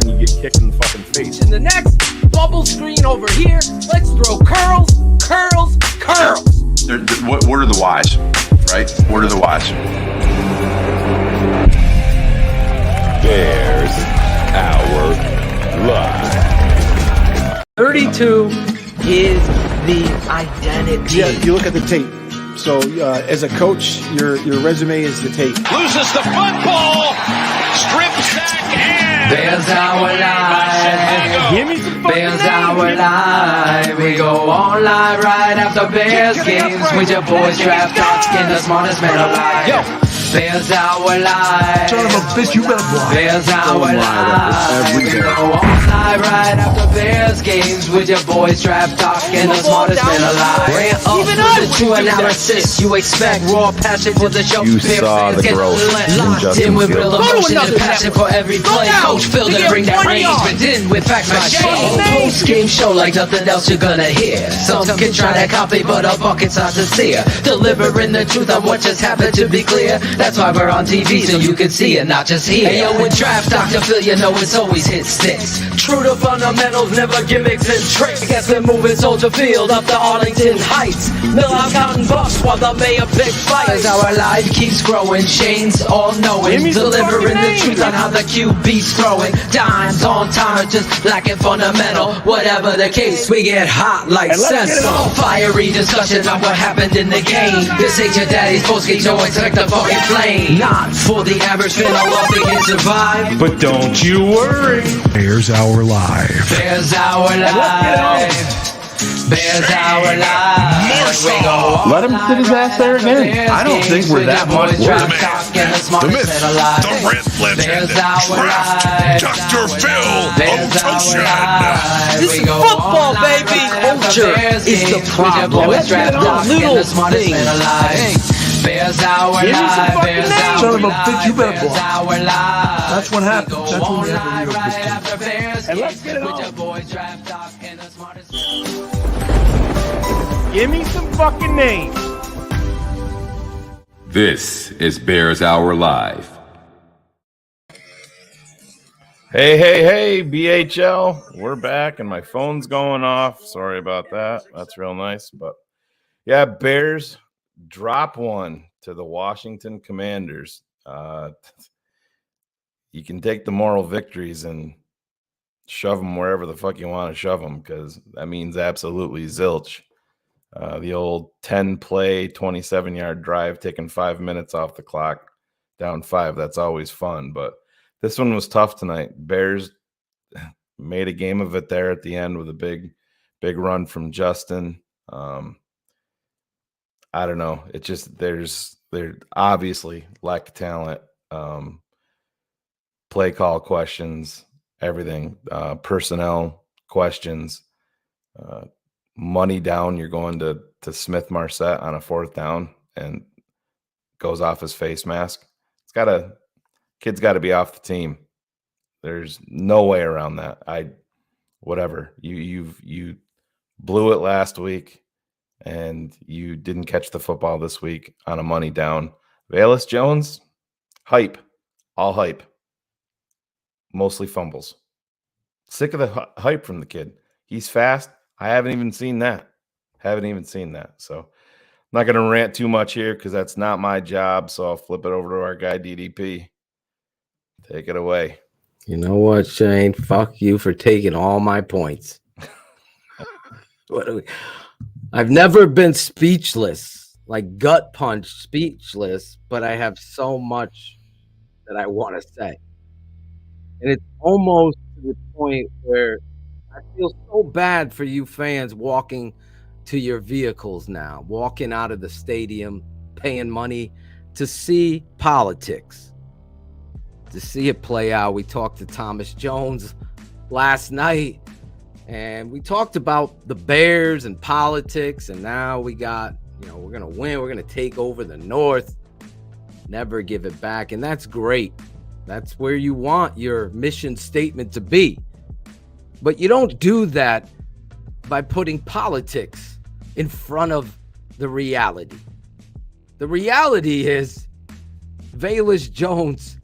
and you get kicked in the fucking face. In the next bubble screen over here, let's throw curls, curls, curls. What are the whys, right? What are the whys? Bears Hour Live. 32 is the identity. Yeah, you look at the tape. So as a coach, your resume is the tape. Loses the football. Strip sack and Bears Hour Live. Give me some fucking Bears names. Hour Live. We go on live right after Bears games with your boys draft talking the smartest man alive. Yo, Bears Hour Live. Son of a bitch, you better block. Bears Hour Live. We go on live right after Bears games with your boys draft talking the smartest man alive. Rant up with the true analysis. You expect raw passion for the show. You Bear saw fans the get growth in locked Justin in with Fields. real emotion and passion for every play. Coach Phil to bring that range within with facts by Shayne. Post-game show like nothing else you're gonna hear. Some can try to copy, but a bucket's not sincere. Delivering the truth on what just happened, to be clear. That's why we're on TV, so you can see it, not just hear. Hey, yo, with Draft Dr. Phil, you know it's always hit sticks. True to fundamentals, never gimmicks and tricks. Guess we're moving Soldier Field up to Arlington Heights. Mill out counting bucks while the mayor picks fights. As our life keeps growing, Shayne's all-knowing. Delivering the truth on how the QB's throwing. Dimes on time, just lacking fundamental. Whatever the case, we get hot like Senso. Fiery discussion on what happened in the game. This ain't your daddy's post-game show, expect the fucking flame. Not for the average fan, I love they can survive. But don't you worry. Bears Hour Live. Bears Hour Live. Bears Hour Live. We go on Let him sit his ass there again. I don't think we're that much worse. the myth, the Rant legend, Draft Dr. Phil Ototion. This is football, baby. Culture is the problem. Let's get it on. Little things. Bears Hour Live. Bears Hour Son of a bitch, you better block. Hour Live. That's what happens. That's when you have a real Right good after Bears And let's games get it with on. your boys draft talk and the smartest. Give me some fucking names. This is Bears Hour Live. Hey, BHL. We're back and my phone's going off. Sorry about that. That's real nice. But yeah, Bears drop one to the Washington Commanders. You can take the moral victories and shove them wherever the fuck you want to shove them, because that means absolutely zilch. The old 10-play, 27-yard drive taking 5 minutes off the clock, down 5. That's always fun. But this one was tough tonight. Bears made a game of it there at the end with a big run from Justin. I don't know. It just there's obviously lack of talent, play call questions, everything, personnel questions, money down. You're going to Smith Marset on a 4th down and goes off his face mask. Kid's got to be off the team. There's no way around that. Whatever. You blew it last week and you didn't catch the football this week on a money down. Velus Jones, hype, all hype, mostly fumbles. Sick of the hype from the kid. He's fast. I haven't even seen that. So I'm not going to rant too much here because that's not my job. So I'll flip it over to our guy DDP. Take it away. You know what, Shayne? Fuck you for taking all my points. I've never been speechless, like gut punch speechless, but I have so much that I want to say. And it's almost to the point where I feel so bad for you fans walking to your vehicles now, walking out of the stadium, paying money to see politics, to see it play out. We talked to Thomas Jones last night, and we talked about the Bears and politics, and now we got, we're going to win. We're going to take over the North, never give it back, and that's great. That's where you want your mission statement to be. But you don't do that by putting politics in front of the reality. The reality is Velus Jones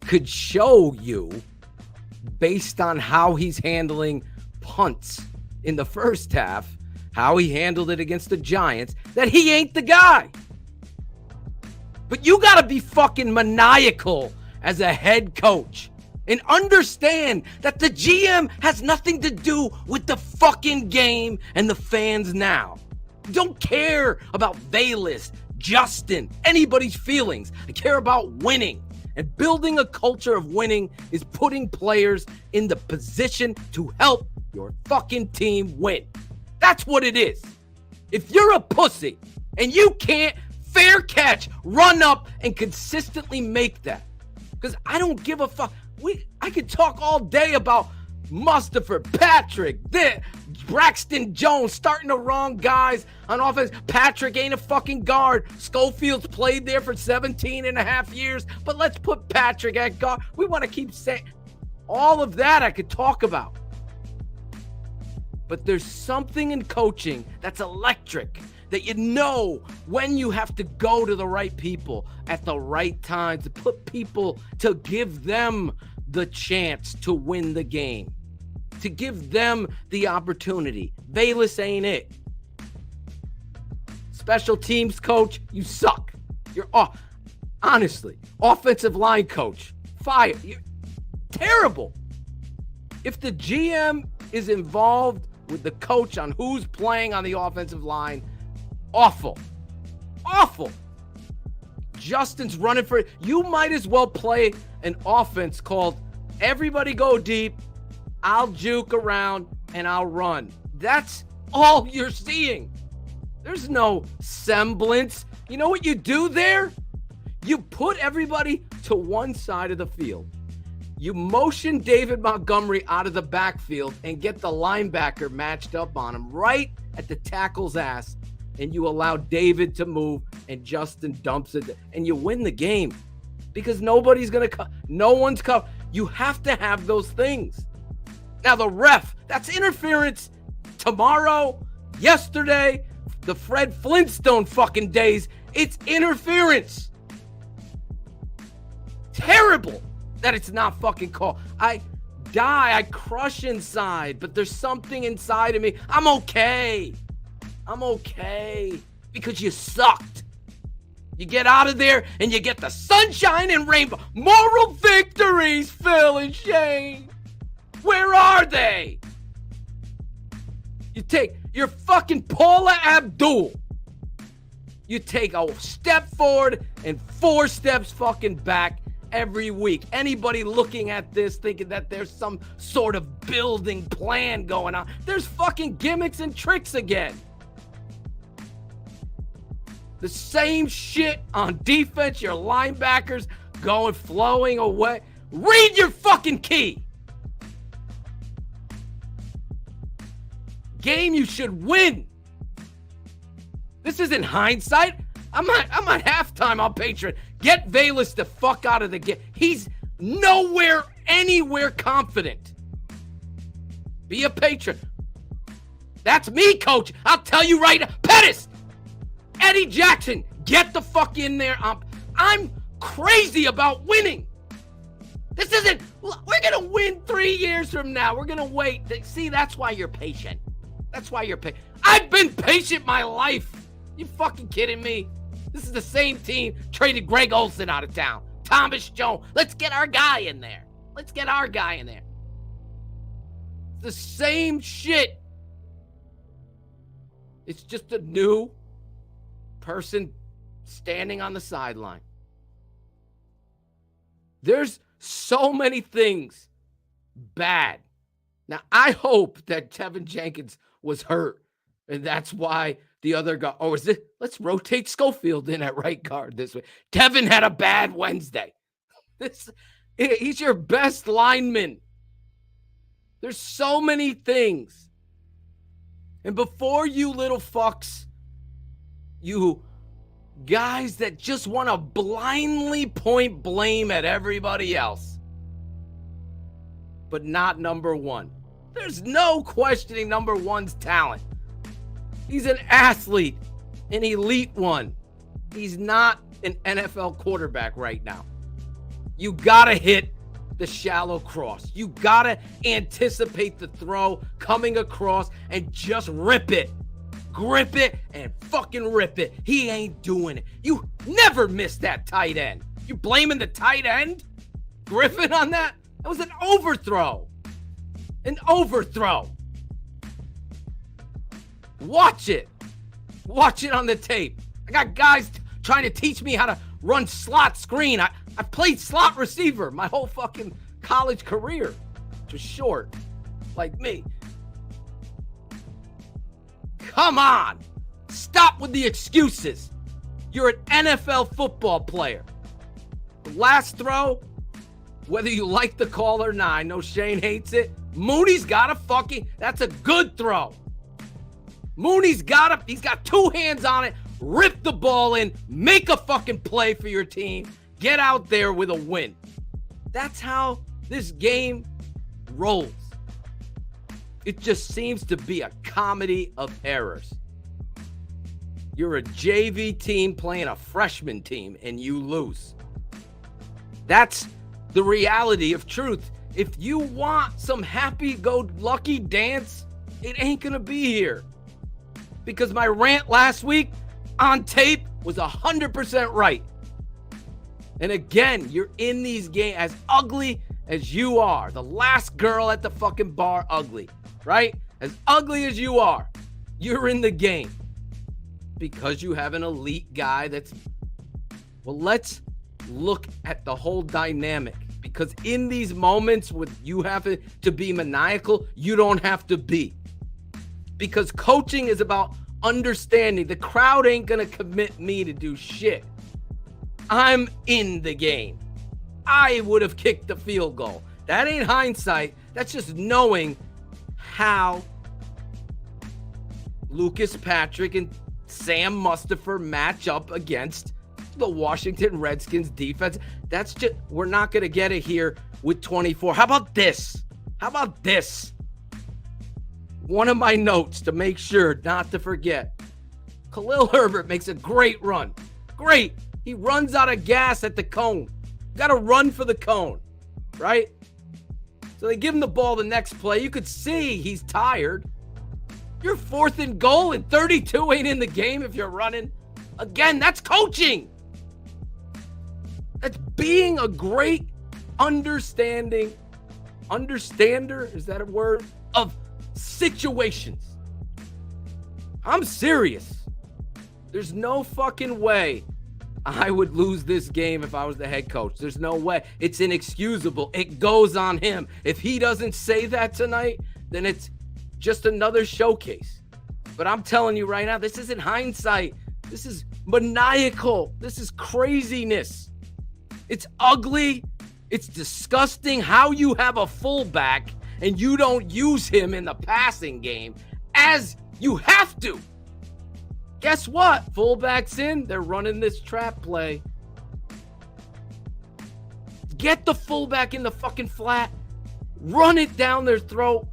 could show you based on how he's handling punts in the first half, how he handled it against the Giants, that he ain't the guy. But you got to be fucking maniacal as a head coach and understand that the GM has nothing to do with the fucking game and the fans now. Don't care about Velus, Justin, anybody's feelings. I care about winning. And building a culture of winning is putting players in the position to help your fucking team win. That's what it is. If you're a pussy and you can't fair catch, run up, and consistently make that, because I don't give a fuck. I could talk all day about Mustapher, Patrick, Braxton Jones starting the wrong guys on offense. Patrick ain't a fucking guard. Schofield's played there for 17 and a half years, but let's put Patrick at guard. We want to keep saying all of that I could talk about. But there's something in coaching that's electric, that you know when you have to go to the right people at the right time to put people, to give them the chance to win the game, to give them the opportunity. Velus ain't it. Special teams coach, you suck. You're off. Honestly, offensive line coach, fire. You're terrible. If the GM is involved with the coach on who's playing on the offensive line, awful. Awful. Justin's running for it. You might as well play an offense called everybody go deep, I'll juke around, and I'll run. That's all you're seeing. There's no semblance. You know what you do there? You put everybody to one side of the field. You motion David Montgomery out of the backfield and get the linebacker matched up on him right at the tackle's ass, and you allow David to move, and Justin dumps it, and you win the game because nobody's going to come. No one's come. You have to have those things. Now, the ref, that's interference tomorrow, yesterday, the Fred Flintstone fucking days. It's interference. Terrible that it's not fucking called. I die, I crush inside, but there's something inside of me. I'm okay because you sucked. You get out of there and you get the sunshine and rainbow. Moral victories, Phil and Shayne. Where are they? You take your fucking Paula Abdul. You take a step forward and 4 steps fucking back every week. Anybody looking at this thinking that there's some sort of building plan going on, there's fucking gimmicks and tricks again. The same shit on defense, your linebackers flowing away. Read your fucking key. Game you should win. This isn't hindsight. I'm at halftime on Patreon. Get Velus the fuck out of the game. He's nowhere, anywhere confident. Be a patron. That's me, coach. I'll tell you right now. Pettis! Eddie Jackson, get the fuck in there. I'm crazy about winning. This isn't, we're going to win 3 years from now. We're going to wait. See, that's why you're patient. That's why you're patient. I've been patient my life. You fucking kidding me? This is the same team traded Greg Olsen out of town. Thomas Jones. Let's get our guy in there. It's the same shit. It's just a new person standing on the sideline. There's so many things bad. Now, I hope that Tevin Jenkins was hurt, and that's why the other guy, let's rotate Schofield in at right guard this way. Tevin had a bad Wednesday. He's your best lineman. There's so many things. And before you little fucks, you guys that just want to blindly point blame at everybody else, but not number one. There's no questioning number one's talent. He's an athlete, an elite one. He's not an NFL quarterback right now. You got to hit the shallow cross. You got to anticipate the throw coming across and just rip it. Grip it and fucking rip it. He ain't doing it. You never miss that tight end. You blaming the tight end? Griffin on that? That was an overthrow. An overthrow. Watch it. Watch it on the tape. I got guys trying to teach me how to run slot screen. I played slot receiver my whole fucking college career. Just short, like me. Come on. Stop with the excuses. You're an NFL football player. The last throw, whether you like the call or not, I know Shayne hates it. Mooney's got a fucking, that's a good throw. Mooney's got he's got two hands on it. Rip the ball in, make a fucking play for your team. Get out there with a win. That's how this game rolls. It just seems to be a comedy of errors. You're a JV team playing a freshman team and you lose. That's the reality of truth. If you want some happy-go-lucky dance, it ain't gonna be here. Because my rant last week on tape was 100% right. And again, you're in these games as ugly as you are. The last girl at the fucking bar, ugly, right? As ugly as you are, you're in the game. Because you have an elite guy that's... Well, let's look at the whole dynamic. Because in these moments with you having to be maniacal, you don't have to be. Because coaching is about understanding. The crowd ain't going to commit me to do shit. I'm in the game. I would have kicked the field goal. That ain't hindsight. That's just knowing how Lucas Patrick and Sam Mustipher match up against the Washington Redskins defense. That's just, we're not going to get it here with 24. How about this? How about this? One of my notes to make sure not to forget. Khalil Herbert makes a great run. Great. He runs out of gas at the cone. Got to run for the cone, right? So they give him the ball the next play. You could see he's tired. You're 4th and goal and 32 ain't in the game if you're running. Again, that's coaching. That's being a great understander, is that a word? Of situations. I'm serious. There's no fucking way I would lose this game if I was the head coach. There's no way. It's inexcusable. It goes on him. If he doesn't say that tonight, then it's just another showcase. But I'm telling you right now, this isn't hindsight. This is maniacal. This is craziness. It's ugly. It's disgusting how you have a fullback and you don't use him in the passing game as you have to. Guess what? Fullback's in. They're running this trap play. Get the fullback in the fucking flat. Run it down their throat.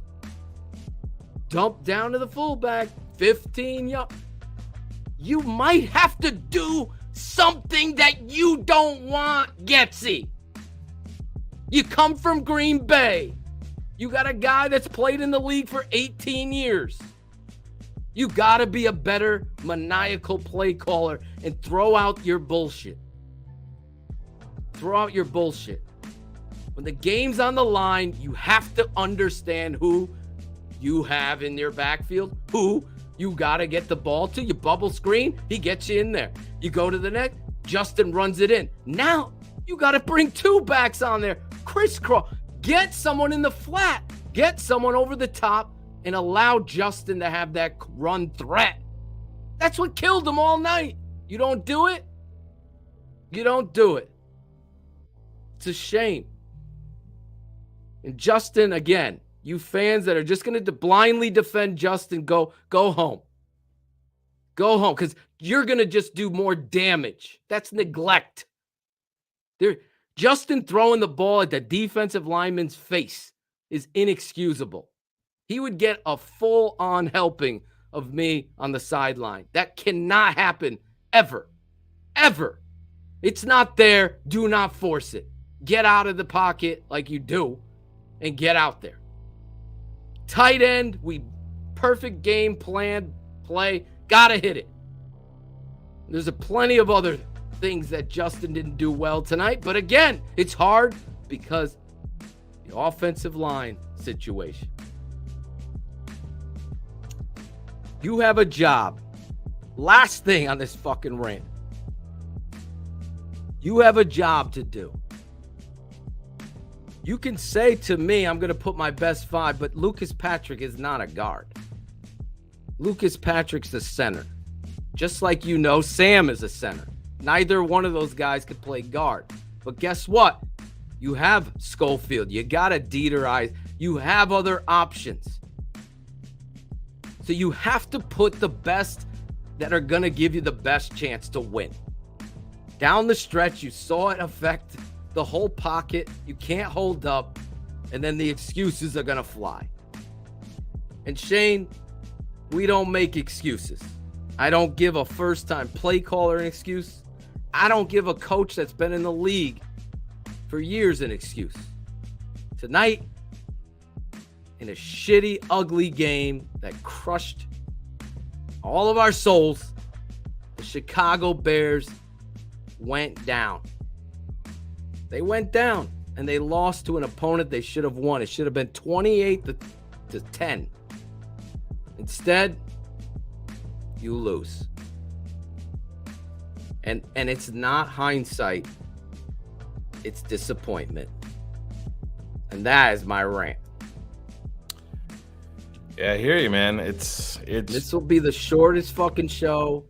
Dump down to the fullback. 15 yards. You might have to do something that you don't want, Getsy. You come from Green Bay. You got a guy that's played in the league for 18 years. You got to be a better maniacal play caller and throw out your bullshit. Throw out your bullshit. When the game's on the line, you have to understand who you have in your backfield, who you got to get the ball to. You bubble screen, he gets you in there. You go to the net, Justin runs it in. Now, you got to bring two backs on there. Crisscross. Get someone in the flat. Get someone over the top and allow Justin to have that run threat. That's what killed him all night. You don't do it? You don't do it. It's a shame. And Justin, again, you fans that are just going to blindly defend Justin, go home. Go home, because you're going to just do more damage. That's neglect. Justin throwing the ball at the defensive lineman's face is inexcusable. He would get a full-on helping of me on the sideline. That cannot happen ever. Ever. It's not there. Do not force it. get out of the pocket like you do and get out there. Tight end, we perfect game plan, play, gotta hit it. There's plenty of other things that Justin didn't do well tonight, but again, it's hard because the offensive line situation. You have a job. Last thing on this fucking rant. You have a job to do. You can say to me, I'm going to put my best 5, but Lucas Patrick is not a guard. Lucas Patrick's the center. Just like you know, Sam is a center. Neither one of those guys could play guard. But guess what? You have Schofield. You got a Dieter. You have other options. So you have to put the best that are going to give you the best chance to win. Down the stretch, you saw it affect the whole pocket. You can't hold up, and then the excuses are going to fly. And Shayne, we don't make excuses. I don't give a first-time play caller an excuse. I don't give a coach that's been in the league for years an excuse. Tonight, in a shitty, ugly game that crushed all of our souls, the Chicago Bears went down. They went down, and they lost to an opponent they should have won. It should have been 28-10. Instead, you lose. And it's not hindsight. It's disappointment. And that is my rant. Yeah, I hear you, man. It's This will be the shortest fucking show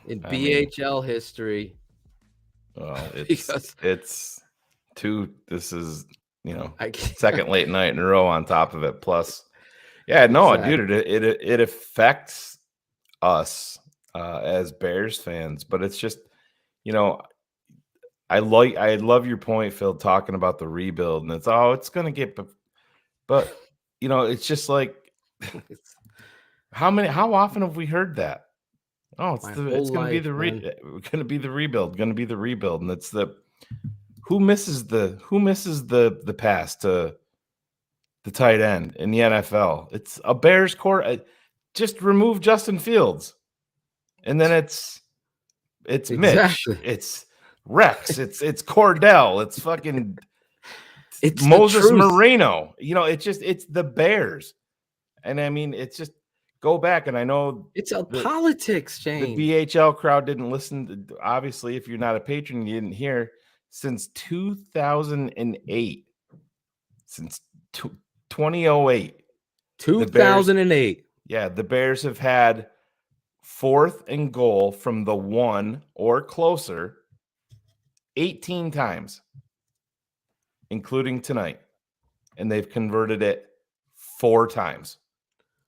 in BHL history. Well, Because- it's two. This is, second late night in a row on top of it. Plus, yeah, no, Exactly. dude, it affects us as Bears fans, but it's just, I love your point, Phil, talking about the rebuild, and it's gonna get, but it's just like, how often have we heard that? Oh, it's gonna be the rebuild, and it's who misses the pass to the tight end in the NFL? It's a Bears core. Just remove Justin Fields, and then it's Exactly. Mitch, it's Rex, it's Cordell, it's fucking It's Moses the truth. Moreno. It's the Bears, and I mean, it's just go back, and I know It's a politics, Shayne. the BHL crowd didn't listen. Obviously, if you're not a patron, you didn't hear. Since 2008, since 2008, 2008. the Bears have had 4th and goal from the 1 or closer 18 times, including tonight, and they've converted it 4 times.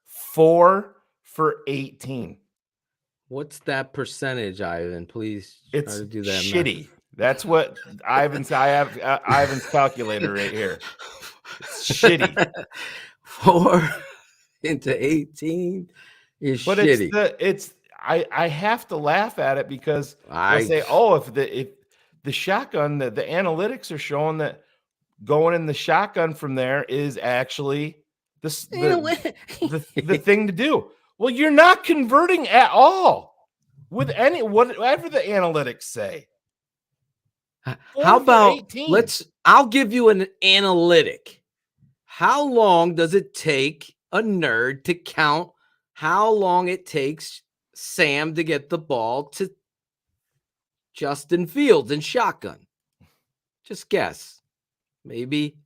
4 for 18. What's that percentage, Ivan? Please try It's to do that. shitty. That's what I have Ivan's calculator right here. It's shitty. 4 into 18 is But shitty. I have to laugh at it because I say, if the shotgun, the analytics are showing that going in the shotgun from there is actually the thing to do. Well, you're not converting at all with whatever the analytics say. How about 18. I'll give you an analytic. How long does it take a nerd to count how long it takes Sam to get the ball to Justin Fields in shotgun? Just guess. Maybe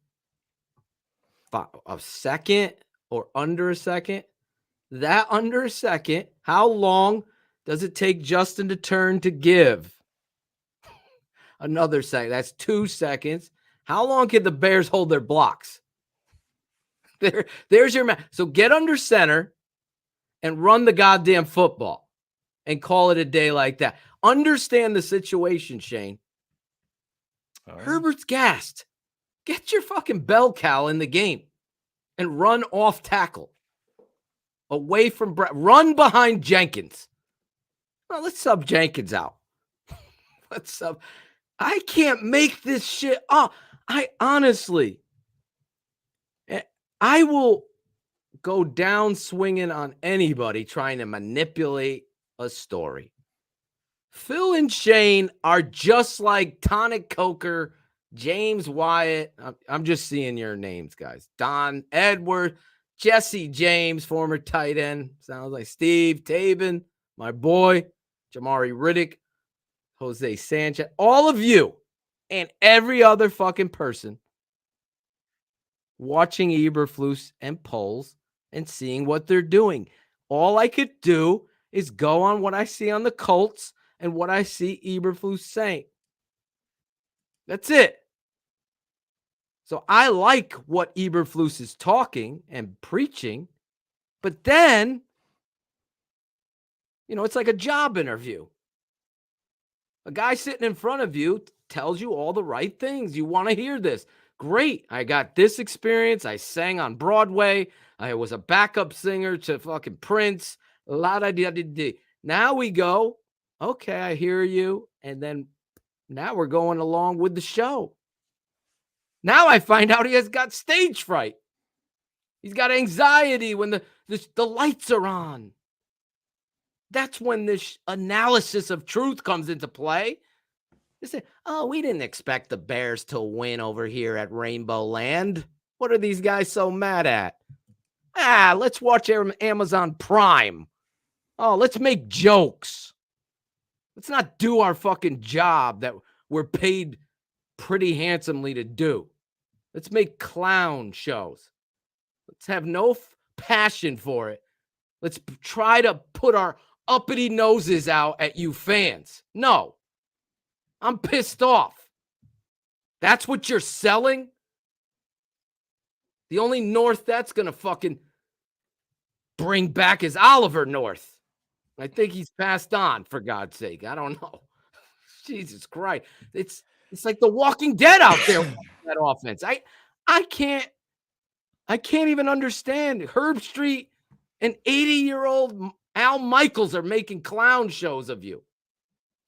a second or under a second. That under a second, how long does it take Justin to turn to give? Another second. That's 2 seconds. How long can the Bears hold their blocks? There's your math. So get under center and run the goddamn football and call it a day like that. Understand the situation, Shayne. Herbert's gassed. Get your fucking bell cow in the game and run off tackle. Away from run behind Jenkins. Well, let's sub Jenkins out. I can't make this shit up. I honestly, I will go down swinging on anybody trying to manipulate a story. Phil and Shayne are just like Tonic Coker, James Wyatt. I'm just seeing your names, guys. Don Edward, Jesse James, former tight end. Sounds like Steve Tabin, my boy, Jamari Riddick, Jose Sanchez. All of you and every other fucking person watching Eberflus and polls and seeing what they're doing. All I could do is go on what I see on the Colts and what I see Eberflus saying. That's it. So I like what Eberflus is talking and preaching, but then, it's like a job interview. A guy sitting in front of you tells you all the right things. You want to hear this. Great. I got this experience. I sang on Broadway. I was a backup singer to fucking Prince. Now we go, okay, I hear you. And then now we're going along with the show. Now I find out he has got stage fright. He's got anxiety when the lights are on. That's when this analysis of truth comes into play. They say, oh, we didn't expect the Bears to win over here at Rainbow Land. What are these guys so mad at? Let's watch Amazon Prime. Oh, let's make jokes. Let's not do our fucking job that we're paid pretty handsomely to do. Let's make clown shows. Let's have no passion for it. Let's try to put our uppity noses out at you fans. No. I'm pissed off. That's what you're selling? The only North that's going to fucking bring back is Oliver North. I think he's passed on, for God's sake. I don't know. Jesus Christ. It's like the Walking Dead out there with that offense. I can't even understand. Herb Street and 80-year-old Al Michaels are making clown shows of you.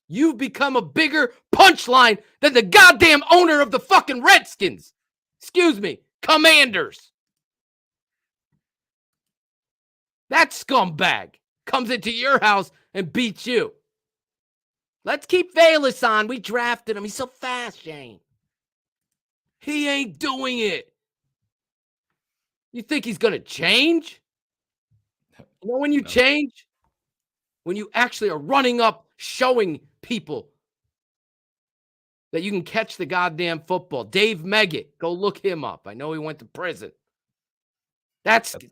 You've become a bigger punchline than the goddamn owner of the fucking Redskins. Excuse me, Commanders. That scumbag comes into your house and beats you. Let's keep Velus on. We drafted him. He's so fast, Shayne. He ain't doing it. You think he's going to change? You know when you change? When you actually are running up, showing people that you can catch the goddamn football. Dave Meggett, go look him up. I know he went to prison. That's what you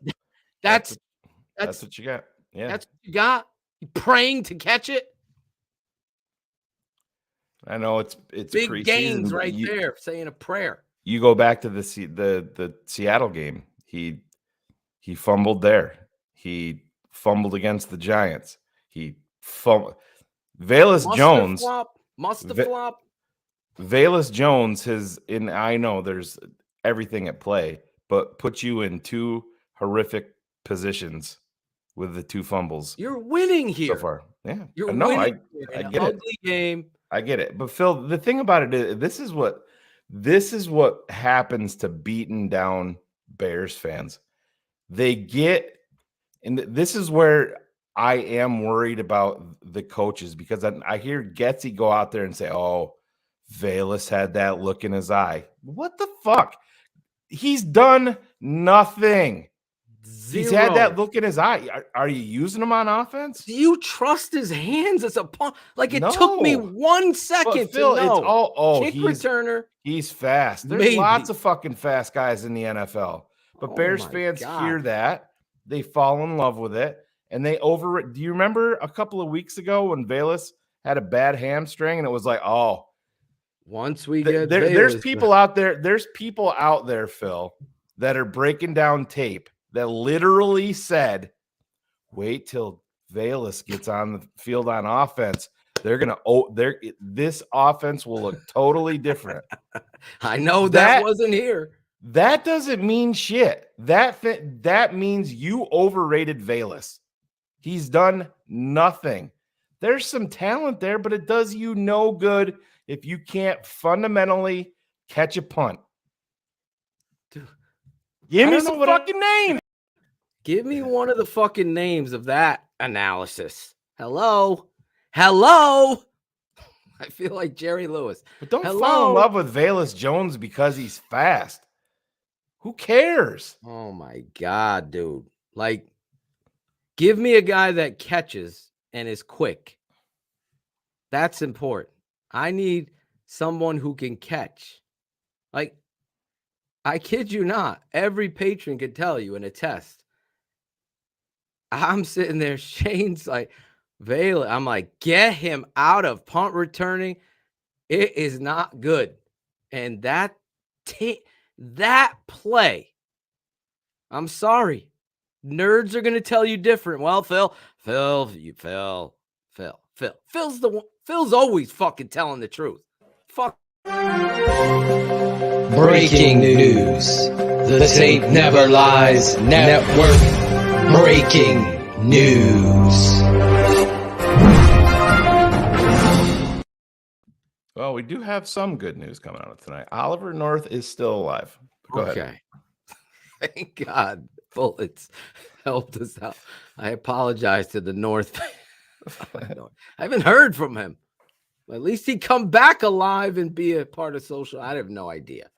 got. Yeah. That's what you got. You praying to catch it. I know it's big preseason, gains right there, saying a prayer. You go back to the Seattle game. He fumbled there. He fumbled against the Giants. He fumbled. Velus Jones must have flopped. Velus Jones I know there's everything at play, but put you in two horrific positions with the two fumbles. You're winning here so far. Yeah, you're winning. I get it. Ugly game. I get it, but Phil, the thing about it is, this is what happens to beaten down Bears fans. They get, and this is where I am worried about the coaches, because I hear Getsy go out there and say, "Oh, Velus had that look in his eye." What the fuck? He's done nothing. Zero. He's had that look in his eye. Are you using him on offense? Do you trust his hands as a punt? Like, it took me 1 second but Phil, to know. It's all, kick returner. He's fast. There's lots of fucking fast guys in the NFL. But Bears fans hear that. They fall in love with it. And they do you remember a couple of weeks ago when Velus had a bad hamstring and it was like, oh, once we get there's people out there, Phil, that are breaking down tape that literally said, wait till Velus gets on the field on offense. This offense will look totally different. I know that wasn't here. That doesn't mean shit. That means you overrated Velus. He's done nothing. There's some talent there, but it does you no good if you can't fundamentally catch a punt. Dude, Give I me don't some know what I- fucking names. Give me one of the fucking names of that analysis. Hello? Hello? I feel like Jerry Lewis. But don't fall in Hello? love with Velus Jones because he's fast. Who cares? Oh my God, dude. Like, give me a guy that catches and is quick. That's important. I need someone who can catch. Like, I kid you not, every patron can tell you in a test. I'm sitting there, Shayne's like, Vela. I'm like, get him out of punt returning. It is not good. And that play, I'm sorry. Nerds are going to tell you different. Well, Phil. Phil's always fucking telling the truth. Fuck. Breaking news. The tape never lies. Network breaking news. Well, we do have some good news coming out of tonight. Oliver North is still alive. Go ahead. Thank God bullets helped us out. I apologize to the North. I haven't heard from him. At least he'd come back alive and be a part of social. I have no idea.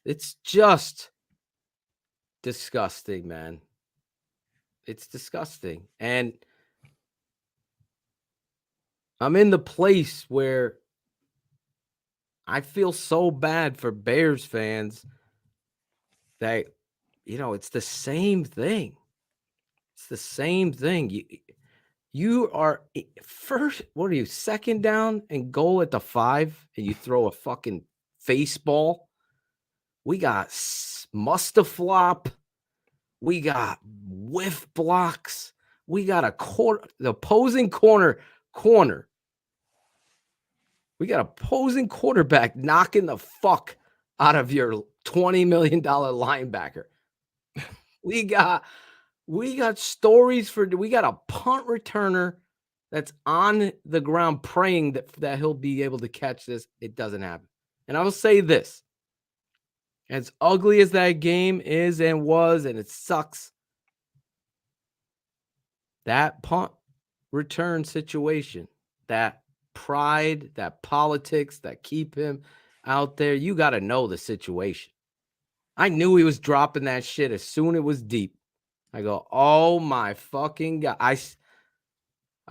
It's just disgusting, man. It's disgusting. And I'm in the place where I feel so bad for Bears fans that, it's the same thing. It's the same thing. You are first, what are you, second down and goal at the 5, and you throw a fucking face ball? We got Mustaflop. We got whiff blocks. We got the opposing corner. We got opposing quarterback knocking the fuck out of your $20 million linebacker. We got stories we got a punt returner that's on the ground praying that he'll be able to catch this. It doesn't happen. And I will say this. As ugly as that game is and was, and it sucks, that punt return situation, that pride, that politics that keep him out there, you got to know the situation. I knew he was dropping that shit as soon as it was deep. I go, oh my fucking God. I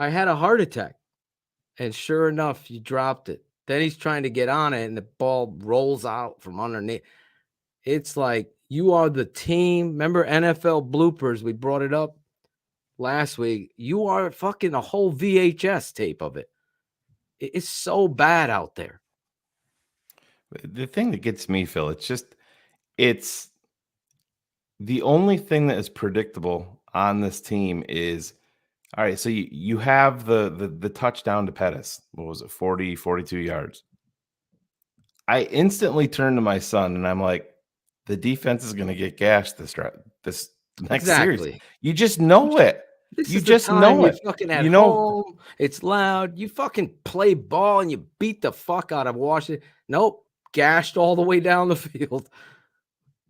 had a heart attack. And sure enough, he dropped it. Then he's trying to get on it, and the ball rolls out from underneath. It's like, you are the team. Remember NFL bloopers? We brought it up last week. You are fucking a whole VHS tape of it. It's so bad out there. The thing that gets me, Phil, it's the only thing that is predictable on this team is, all right, so you have the touchdown to Pettis. What was it, 40, 42 yards? I instantly turned to my son, and I'm like, the defense is going to get gashed this next series. You just know it. You just know it. Fucking at home. It's loud. You fucking play ball, and you beat the fuck out of Washington. Nope. Gashed all the way down the field.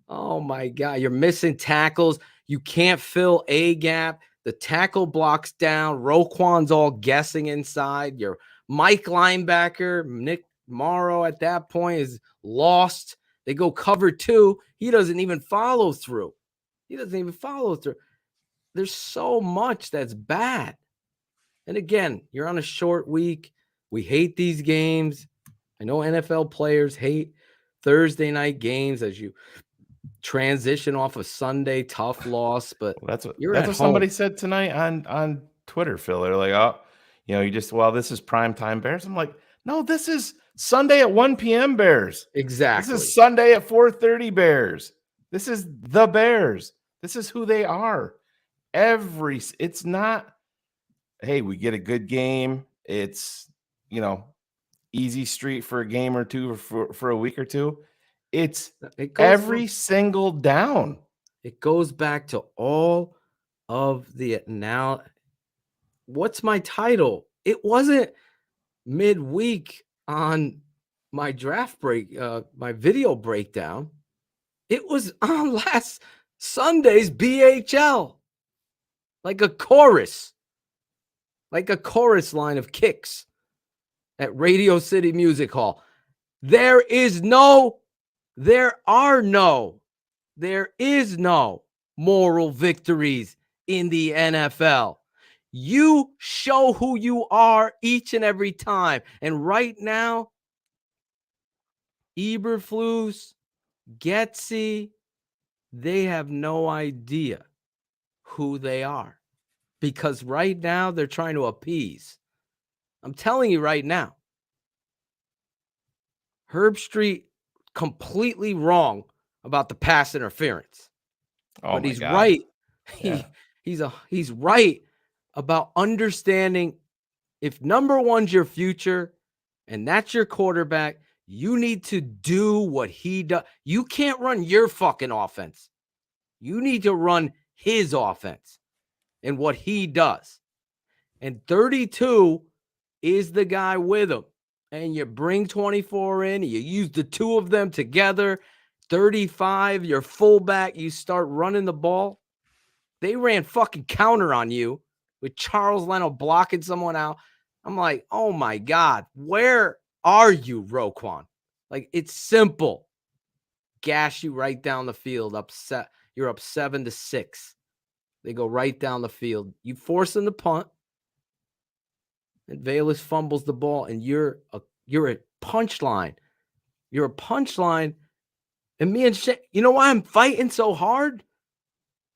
Oh, my God. You're missing tackles. You can't fill a gap. The tackle blocks down. Roquan's all guessing inside. Your Mike linebacker, Nick Morrow, at that point is lost. They go cover 2. He doesn't even follow through. There's so much that's bad. And again, you're on a short week. We hate these games. I know NFL players hate Thursday night games as you transition off a Sunday tough loss, but that's what somebody said tonight on Twitter, Phil. They're like, oh, this is primetime Bears. I'm like, no, this is Sunday at 1 p.m. Bears. Exactly. This is Sunday at 4:30 Bears. This is the Bears. This is who they are. It's not, hey, we get a good game. It's, easy street for a game or two, for a week or two. It every single down. It goes back to all of the now. What's my title? It wasn't midweek on my draft break, my video breakdown. It was on last Sunday's BHL. Like a chorus line of kicks at Radio City Music Hall. There is no moral victories in the NFL. You show who you are each and every time. And right now, Eberflus, Getsy, they have no idea who they are. Because right now, they're trying to appease. I'm telling you right now. Herb Street completely wrong about the pass interference. But he's right. Yeah. He's right about understanding if number one's your future and that's your quarterback, you need to do what he does. You can't run your fucking offense. You need to run his offense and what he does. And 32 is the guy with him. And you bring 24 in, you use the two of them together. 35, your fullback, you start running the ball. They ran fucking counter on you with Charles Leno blocking someone out. I'm like, oh my God, where are you, Roquan? Like, it's simple. Gash you right down the field, upset. You're up 7-6. They go right down the field. You force them to punt. And Velus fumbles the ball, and you're a punchline. You're a punchline. And me and Shayne, you know why I'm fighting so hard?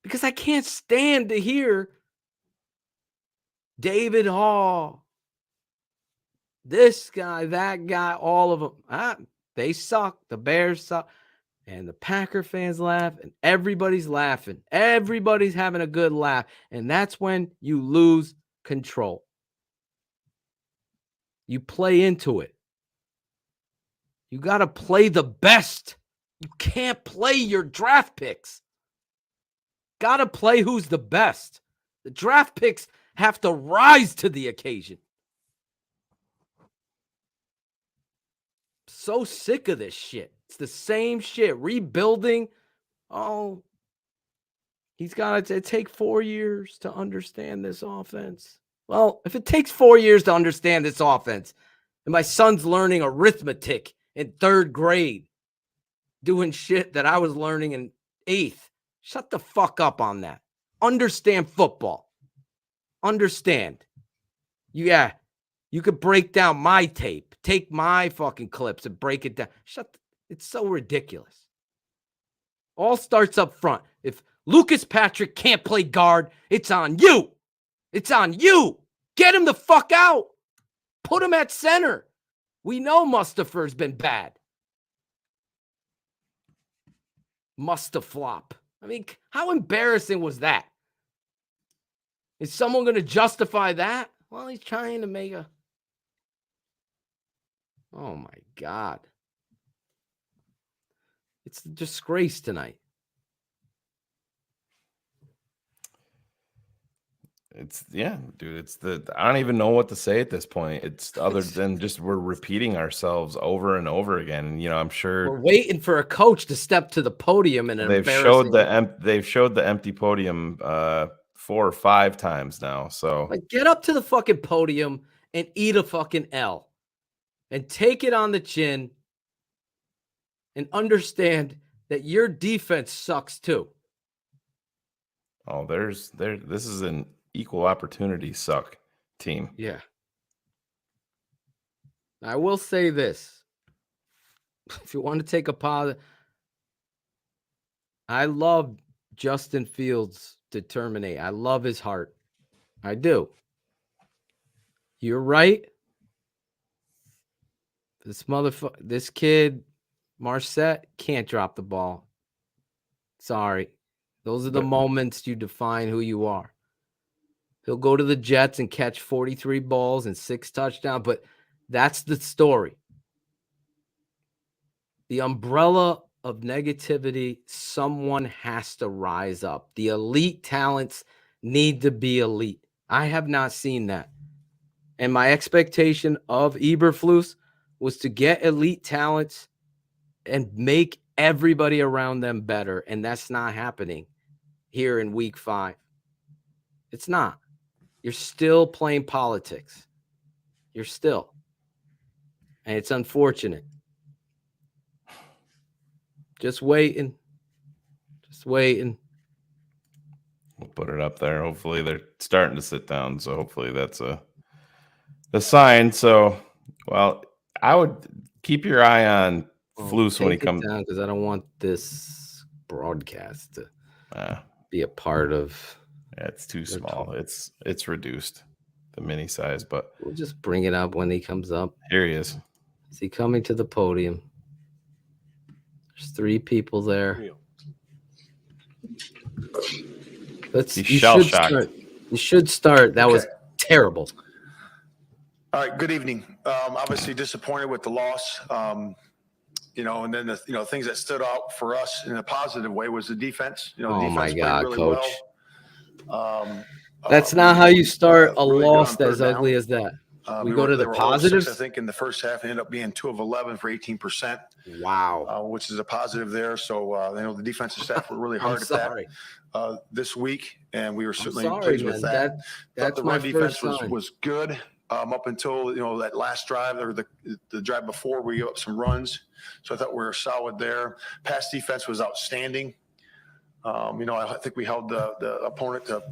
Because I can't stand to hear David Hall, this guy, that guy, all of them. They suck. The Bears suck. And the Packer fans laugh, and everybody's laughing. Everybody's having a good laugh. And that's when you lose control. You play into it. You got to play the best. You can't play your draft picks. Got to play who's the best. The draft picks have to rise to the occasion. So sick of this shit. It's the same shit. Rebuilding. Oh, he's got to take 4 years to understand this offense. Well, if it takes 4 years to understand this offense, and my son's learning arithmetic in 3rd grade, doing shit that I was learning in 8th, shut the fuck up on that. Understand football. Understand. Yeah, you could break down my tape. Take my fucking clips and break it down. It's so ridiculous. All starts up front. If Lucas Patrick can't play guard, it's on you. It's on you. Get him the fuck out. Put him at center. We know Mustafa's been bad. Mustaflop. I mean, how embarrassing was that? Is someone going to justify that? Well, he's trying to make a... Oh, my God. It's a disgrace tonight. Dude, I don't even know what to say at this point. It's other than just we're repeating ourselves over and over again. And, I'm sure we're waiting for a coach to step to the podium and they've showed the empty podium 4 or 5 times now. So like, get up to the fucking podium and eat a fucking L and take it on the chin and understand that your defense sucks too. Oh, this is an equal opportunity suck team. Yeah. I will say this. If you want to take a pause, I love Justin Fields' determination. I love his heart. I do. You're right. This kid, Marset, can't drop the ball. Sorry. Those are the moments you define who you are. He'll go to the Jets and catch 43 balls and 6 touchdowns, but that's the story. The umbrella of negativity, someone has to rise up. The elite talents need to be elite. I have not seen that. And my expectation of Eberflus was to get elite talents and make everybody around them better. And that's not happening here in week 5. It's not. You're still playing politics. You're still. And it's unfortunate. Just waiting. Just waiting. We'll put it up there. Hopefully they're starting to sit down. So hopefully that's a sign. So, well, I would keep your eye on Flus when he comes down, because I don't want this broadcast to be a part of. Yeah, it's too small. It's reduced, the mini size, but we'll just bring it up when he comes up. Here he is. Is he coming to the podium? There's 3 people there. You should start. That was terrible. All right. Good evening. Obviously disappointed with the loss. And then the things that stood out for us in a positive way was the defense. Oh defense my God, really coach. Well. That's not how you start a really loss good on that's third ugly down. as that. We They go to the were 0 of 6, positives. I think in the first half, they ended up being 2 of 11 for 18%. Wow. Which is a positive there. So the defensive staff were really hard at that this week, and we were certainly pleased with that. That's the my run defense first sign. was good up until that last drive or the drive before we gave up some runs. So I thought we were solid there. Pass defense was outstanding. I think we held the opponent to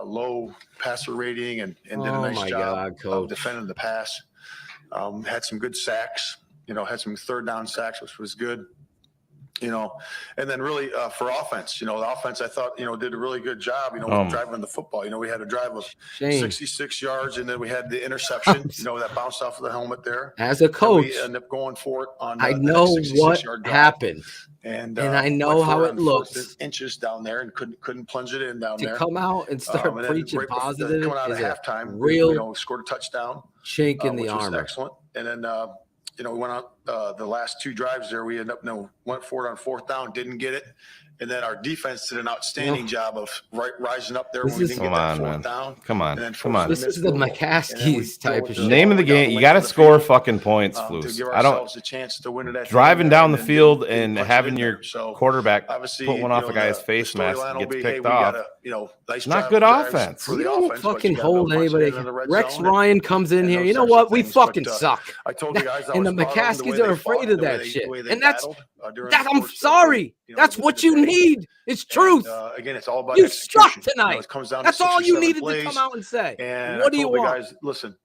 low passer rating and did a nice job of defending the pass. Had some good sacks. Had some third down sacks, which was good. And then really for offense, the offense I thought did a really good job. Driving the football. We had a drive of 66 yards, and then we had the interception. That bounced off of the helmet there. As a coach, we ended up going for it on. I know what happened. And I know how it looks. Inches down there and couldn't plunge it in down there. To come out and start preaching positive coming out is of halftime, real scored a touchdown, chink in the which was armor. excellent. And then we went out the last 2 drives there. We ended up went for it on 4th down, didn't get it. And then our defense did an outstanding job of rising up there when we didn't get that 4th down. Come on. This is the McCaskey's type of shit. Name of the game. You got to score fucking points, Flus. I don't. A chance to win it. Driving down the field and having your quarterback put one off a guy's face mask and gets picked off. It's not good offense. You don't fucking hold anybody. Rex Ryan comes in here. You know what? We fucking suck. I told you guys, and the McCaskies are afraid of that shit. And that's I'm sorry. That's what you need. It's truth. Again, it's all about you execution. Suck tonight. It comes down That's to all you needed plays. to come out and say. And what do you want, guys? Listen,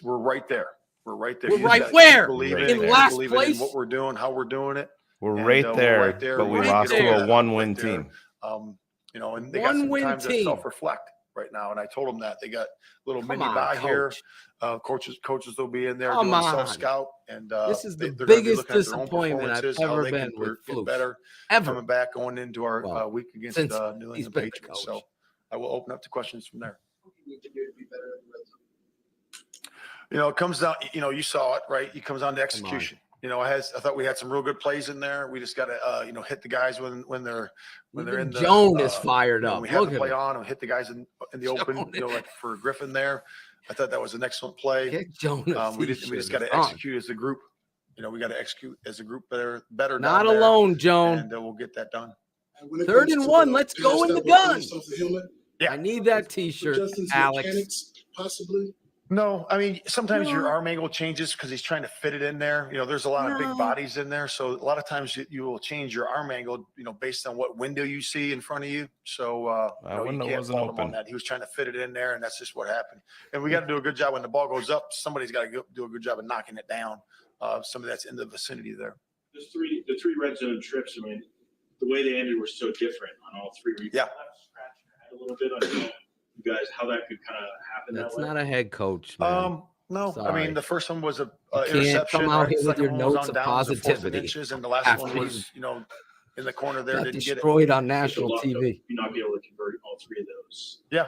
we're right there. We're right there. We're right where? In last place. In what we're doing, how we're doing it. We're right there, but we lost to a 1-win team. And they got some time to self-reflect right now. And I told them that they got a little mini bye here. Coaches will be in there doing self-scout. And this is the biggest disappointment I've ever been with Flus. Better ever coming back going into our week against New England Patriots. So I will open up to questions from there. It comes down. You saw it, right? It comes down to execution. I thought we had some real good plays in there. We just got to, hit the guys when they're in the. Joan is fired up. We had to play on and hit the guys in the open. Like for Griffin there, I thought that was an excellent play. We just got to execute as a group. We got to execute as a group better. Not alone, Joan. And we'll get that done. 3rd and 1. Let's go in the gun. Yeah, I need that T-shirt, Alex. Possibly. No, I mean, sometimes your arm angle changes because he's trying to fit it in there. There's a lot of big bodies in there. So a lot of times you will change your arm angle, based on what window you see in front of you. So you can't fault him on that. He was trying to fit it in there, and that's just what happened. And we got to do a good job when the ball goes up. Somebody's got to do a good job of knocking it down. Somebody that's in the vicinity there. The 3 red zone trips, I mean, the way they ended were so different on all 3. Yeah. Scratch your head a little bit on you guys, how that could kind of happen. That's not a head coach, man. No, Sorry. I mean, the first one was a interception. Come out here with your notes of positivity. And the last one was, in the corner there. Got destroyed on national TV. You're not be able to convert all 3 of those. Yeah,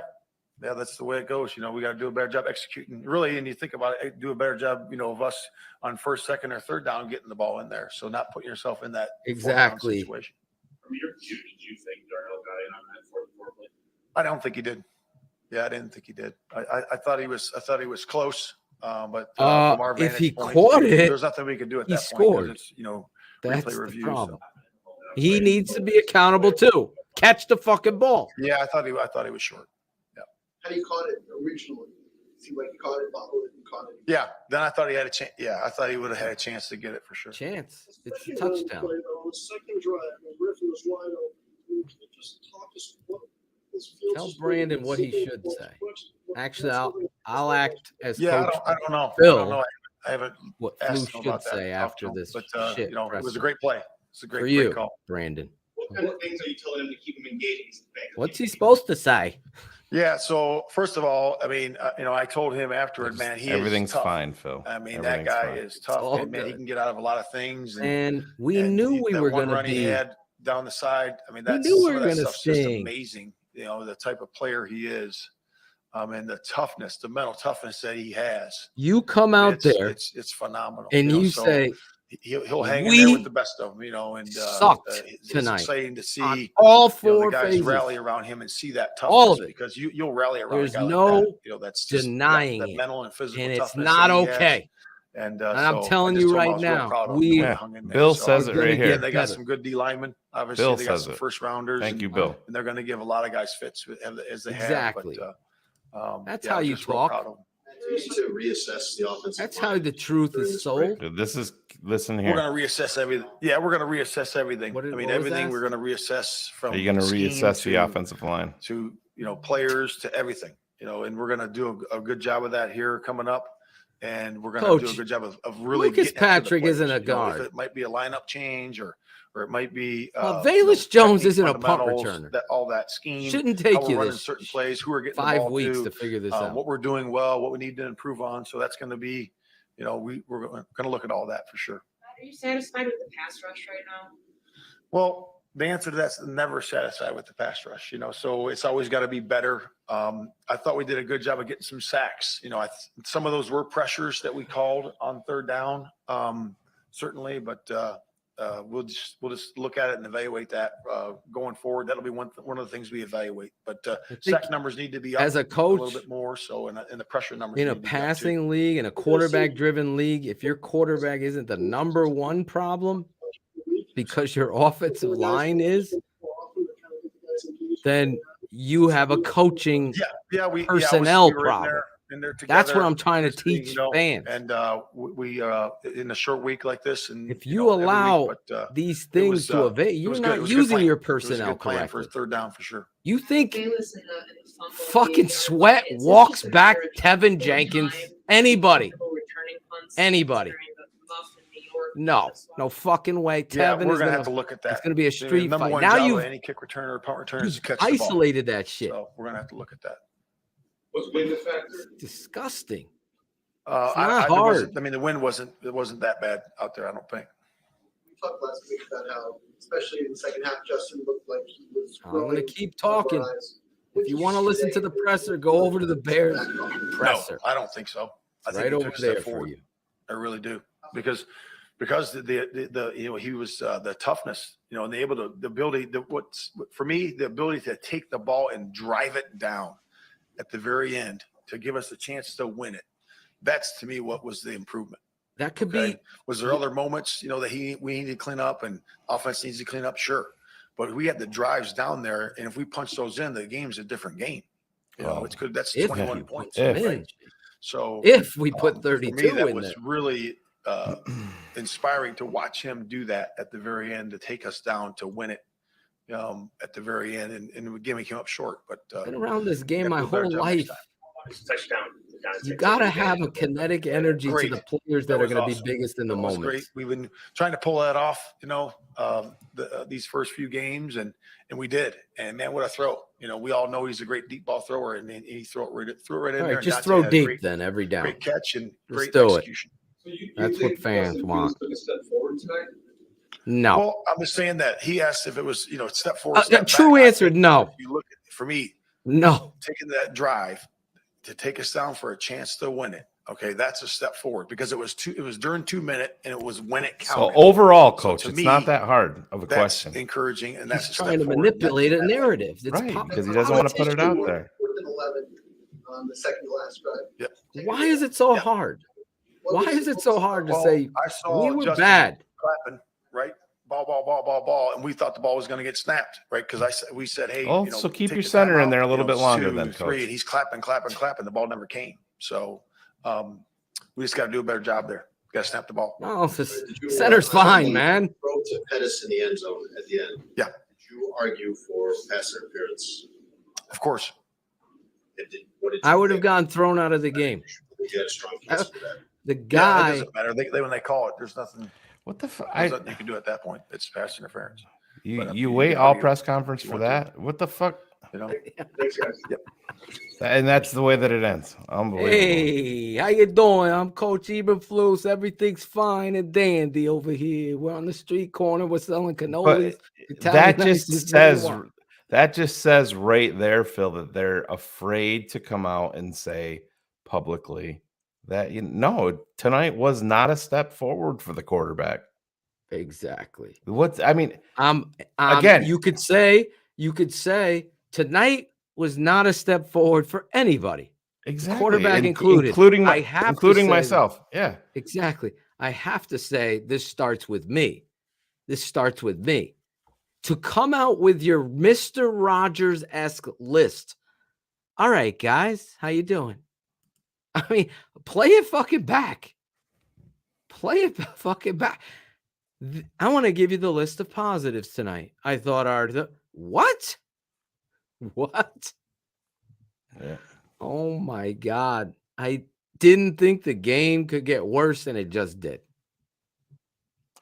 that's the way it goes. We got to do a better job executing. Really, and you think about it, do a better job, of us on 1st, 2nd, or 3rd down getting the ball in there. So not putting yourself in that exactly situation. From your view, did you think Darnell got in on that 4th play? I don't think he did. Yeah, I didn't think he did. I thought he was close. But from our if he vantage point, caught it, there's nothing we could do at he that scored. point. It's, That's replay the review. problem. So. He needs to be accountable too. Catch the fucking ball. Yeah, I thought he was short. Yeah. How you caught it originally? It seemed like he caught it, bobbled it, and caught it. Yeah. Then I thought he had a chance. Yeah, I thought he would have had a chance to get it for sure. Chance. It's a touchdown. On the second drive, when Griffin was wide open, just talk us what this feels. Tell Brandon what he should say. Actually, I'll act as Yeah, coach. I don't know. Phil, I don't know. I haven't what asked Flu him should about that. say after this but shit it was a presser. great play. It's a For great you, call. Brandon. What kind of things are you telling him to keep him engaged? What's he supposed to say? Yeah. So first of all, I mean, I told him afterward, man, Everything's is tough. fine, Phil. I mean, Everything's that guy fine. is tough. all And, man, he good. can get out of a lot of things. And we knew we that were one going to run he be. had down the side. I mean, that's knew we some were of that gonna stuff's just sting. amazing. The type of player he is, and the toughness, the mental toughness that he has. You come out It's- there It's phenomenal. and you so say, he'll hang in "We there with the best of them, and sucked it's tonight exciting to on see all the four guys phases." rally around him and see that toughness. All of it. Because you'll rally around There's a guy no like that. That's just denying that it. mental and physical And it's toughness not that he has. okay. And I'm so telling I just you told him I right was real now, proud of him, we- the way he hung in there. Bill So says it gonna right get here. they got better. some good D linemen. Obviously, Bill they got says some it. first rounders. Thank you, Bill. And they're going to give a lot of guys fits as they Exactly. have. But, That's yeah, how I was you just real talk. proud of him. It's easy to reassess the offensive That's line how the truth during is this sold. Dude, listen We're here. going to reassess everything. Yeah, we're going to reassess everything. What I mean, was everything asked? we're going to reassess from Are you going to scheme reassess the to- offensive line? to players to everything, and we're going to do a good job of that here coming up, and we're going to do Coach, a good job of really Lucas getting after the Patrick isn't players. a guard. If it might be a lineup change or it might be Velus Jones technique isn't a punt fundamentals, returner. all that scheme Shouldn't how take we're you running this certain plays, who are getting the 5 ball weeks to, to figure this out. what we're doing well, what we need to improve on. So that's going to be, we're going to look at all that for sure. Are you satisfied with the pass rush right now? Well, the answer to that's never satisfied with the pass rush, so it's always got to be better. I thought we did a good job of getting some sacks. Some of those were pressures that we called on third down, certainly, but we'll just look at it and evaluate that going forward. That'll be one of the things we evaluate. But sack numbers need to be up as a a coach, little bit more. So and the pressure numbers in a need to be up, too. passing league, in a quarterback-driven league, if your quarterback isn't the number one problem because your offensive line is, then you have a coaching personnel problem. That's what I'm trying to teach fans. And we in a short week like this, and if you allow these things to evade, it you're was good. It not was a good using plan. your It was a personnel good plan correctly. for third down for sure. You think Velus in the fumble fucking gave Sweat it's walks just back encouraging Tevin for Jenkins? time, Anybody? people returning punts Anybody. during the muff in New York No, as well. no fucking way. Yeah, Tevin we're is gonna gonna have to look at that. It's gonna be a The street number fight. one Now job of you've any kick returner or punt returner is to catch the ball. isolated that shit. So we're gonna have to look at that. What's been the factor? Disgusting. Not hard. The wind wasn't that bad out there. I don't think. We talked last week about how, especially in the second half, Justin looked like he was. I'm gonna growing keep before our talking. eyes. If you want to listen to the presser, go over to the Bears presser. No, I don't think so. I think Right he over took a step there for forward. you. I really do because the he was the toughness, and the ability for me, the ability to take the ball and drive it down at the very end to give us a chance to win it. That's to me what was the improvement. That could Okay? be. Was there other moments, that we need to clean up and offense needs to clean up? Sure. But we had the drives down there, and if we punch those in, the game's a different game. It's good. That's If 21 you points. put them Right? in. So If we put for 32 me, that in was there. really inspiring to watch him do that at the very end to take us down to win it at the very end. And the game came up short. But Been around this game yeah, my do a better whole job next life. Touchdown. You gotta have a kinetic energy Great. to the players that That are was going to awesome. be biggest in the That was moment. great. We've been trying to pull that off, these first few games, and we did. And man, what a throw! We all know he's a great deep ball thrower, and he threw it right in All there. right, and just Dante throw had a deep great, then every down. great catch and Let's great do it. execution. That's what fans want. Took a step forward tonight? No. Well, I'm just saying that he asked if it was, step forward. Step True back. I answer, think no. If you look at, for me, No. taking that drive to take us down for a chance to win it. Okay, that's a step forward because it was during 2 minutes and it was when it So counted. overall, So coach, to it's me, not that hard of a that's question. encouraging, and that's He's a trying step to forward. manipulate a narrative. It's Right, pop- because he doesn't want to put it out there. 4th and 11, on the second to last drive. Yep. Why is it so hard? Why is it so hard to say I saw we were Justin bad? clapping, right? Ball, and we thought the ball was going to get snapped, right? Because we said, hey, Oh, so keep your center in there a little bit longer then, Coach. And he's clapping. The ball never came. So we just got to do a better job there. Got to snap the ball. No, center's fine, man. Throw to Pettis in the end zone at the end. Yeah. Did you argue for pass interference? Of course. I would have gotten thrown out of the game. You had a strong case for that. The Yeah, it guy, doesn't matter. When they call it, there's nothing. What the fuck? There's nothing you can do at that point. It's pass interference. You wait all press conference for that? What the fuck? You know? Thanks, guys. Yep. And that's the way that it ends. Unbelievable. hey, how you doing? I'm Coach Eberflus. Everything's fine and dandy over here. We're on the street corner. We're selling cannolis. That just says right there, Phil, that they're afraid to come out and say publicly that tonight was not a step forward for the quarterback. Exactly. Again, you could say tonight was not a step forward for anybody. Exactly. Quarterback included. Including myself. Yeah. Exactly. I have to say this starts with me. To come out with your Mr. Rogers-esque list. All right, guys, how you doing? I mean, play it fucking back. I want to give you the list of positives tonight. I thought what? Yeah. Oh my God. I didn't think the game could get worse than it just did.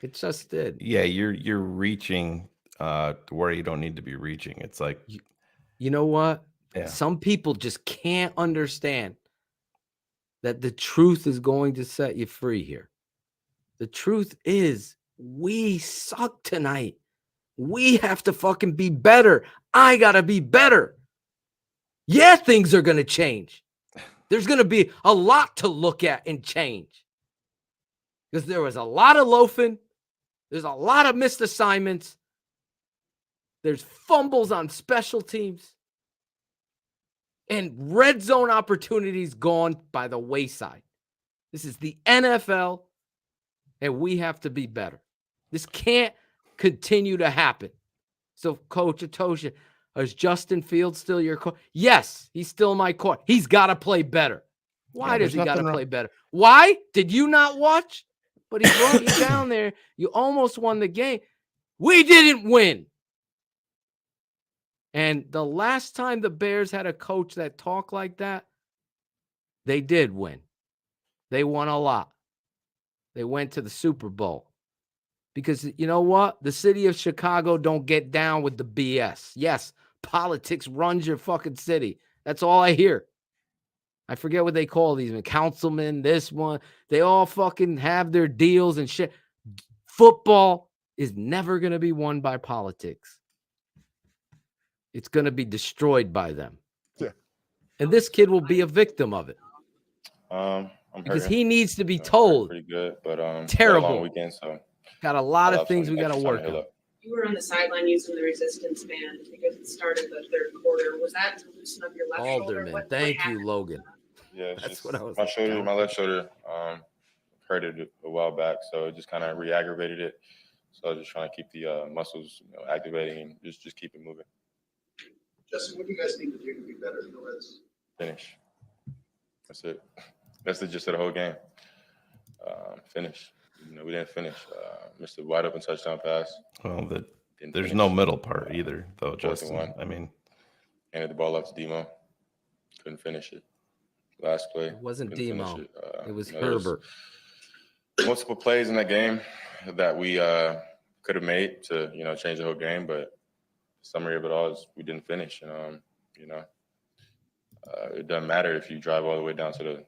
It just did. Yeah, you're reaching where you don't need to be reaching. It's like, you know what? Yeah. Some people just can't understand that the truth is going to set you free here. The truth is we suck tonight. We have to fucking be better. I got to be better. Yeah, things are going to change. There's going to be a lot to look at and change. Because there was a lot of loafing. There's a lot of missed assignments. There's fumbles on special teams. And red zone opportunities gone by the wayside. This is the NFL, and we have to be better. This can't continue to happen. So, Coach Atosha, is Justin Fields still your coach? Yes, he's still my coach. He's got to play better. Why does he got to play better? Why? Did you not watch? But he brought you down there. You almost won the game. We didn't win. And the last time the Bears had a coach that talked like that, they did win. They won a lot. They went to the Super Bowl. Because you know what? The city of Chicago don't get down with the BS. Yes, politics runs your fucking city. That's all I hear. I forget what they call these, councilmen, this one. They all fucking have their deals and shit. Football is never going to be won by politics. It's going to be destroyed by them. Yeah. And this kid will be a victim of it. Because he needs to be told. Pretty good, but terrible long weekend, so got a lot of things we got to work on. You were on the sideline using the resistance band because it started the third quarter. Was that to loosen up your left Alderman, shoulder? thank you, Logan. Yeah, That's what I was. My left shoulder hurt it a while back, so it just kind of re-aggravated it. So I was just trying to keep the muscles activating and just keep it moving. Justin, what do you guys need to do to be better in the Reds? Finish. That's it. That's the gist of the whole game. Finish. We didn't finish. Missed a wide open touchdown pass. Well, there's no middle part either, though, Justin. I mean, handed the ball off to Demo. Couldn't finish it. Last play. It wasn't Demo. It was Herbert. Multiple plays in that game that we could have made to change the whole game, but the summary of it all is we didn't finish. And it doesn't matter if you drive all the way down to the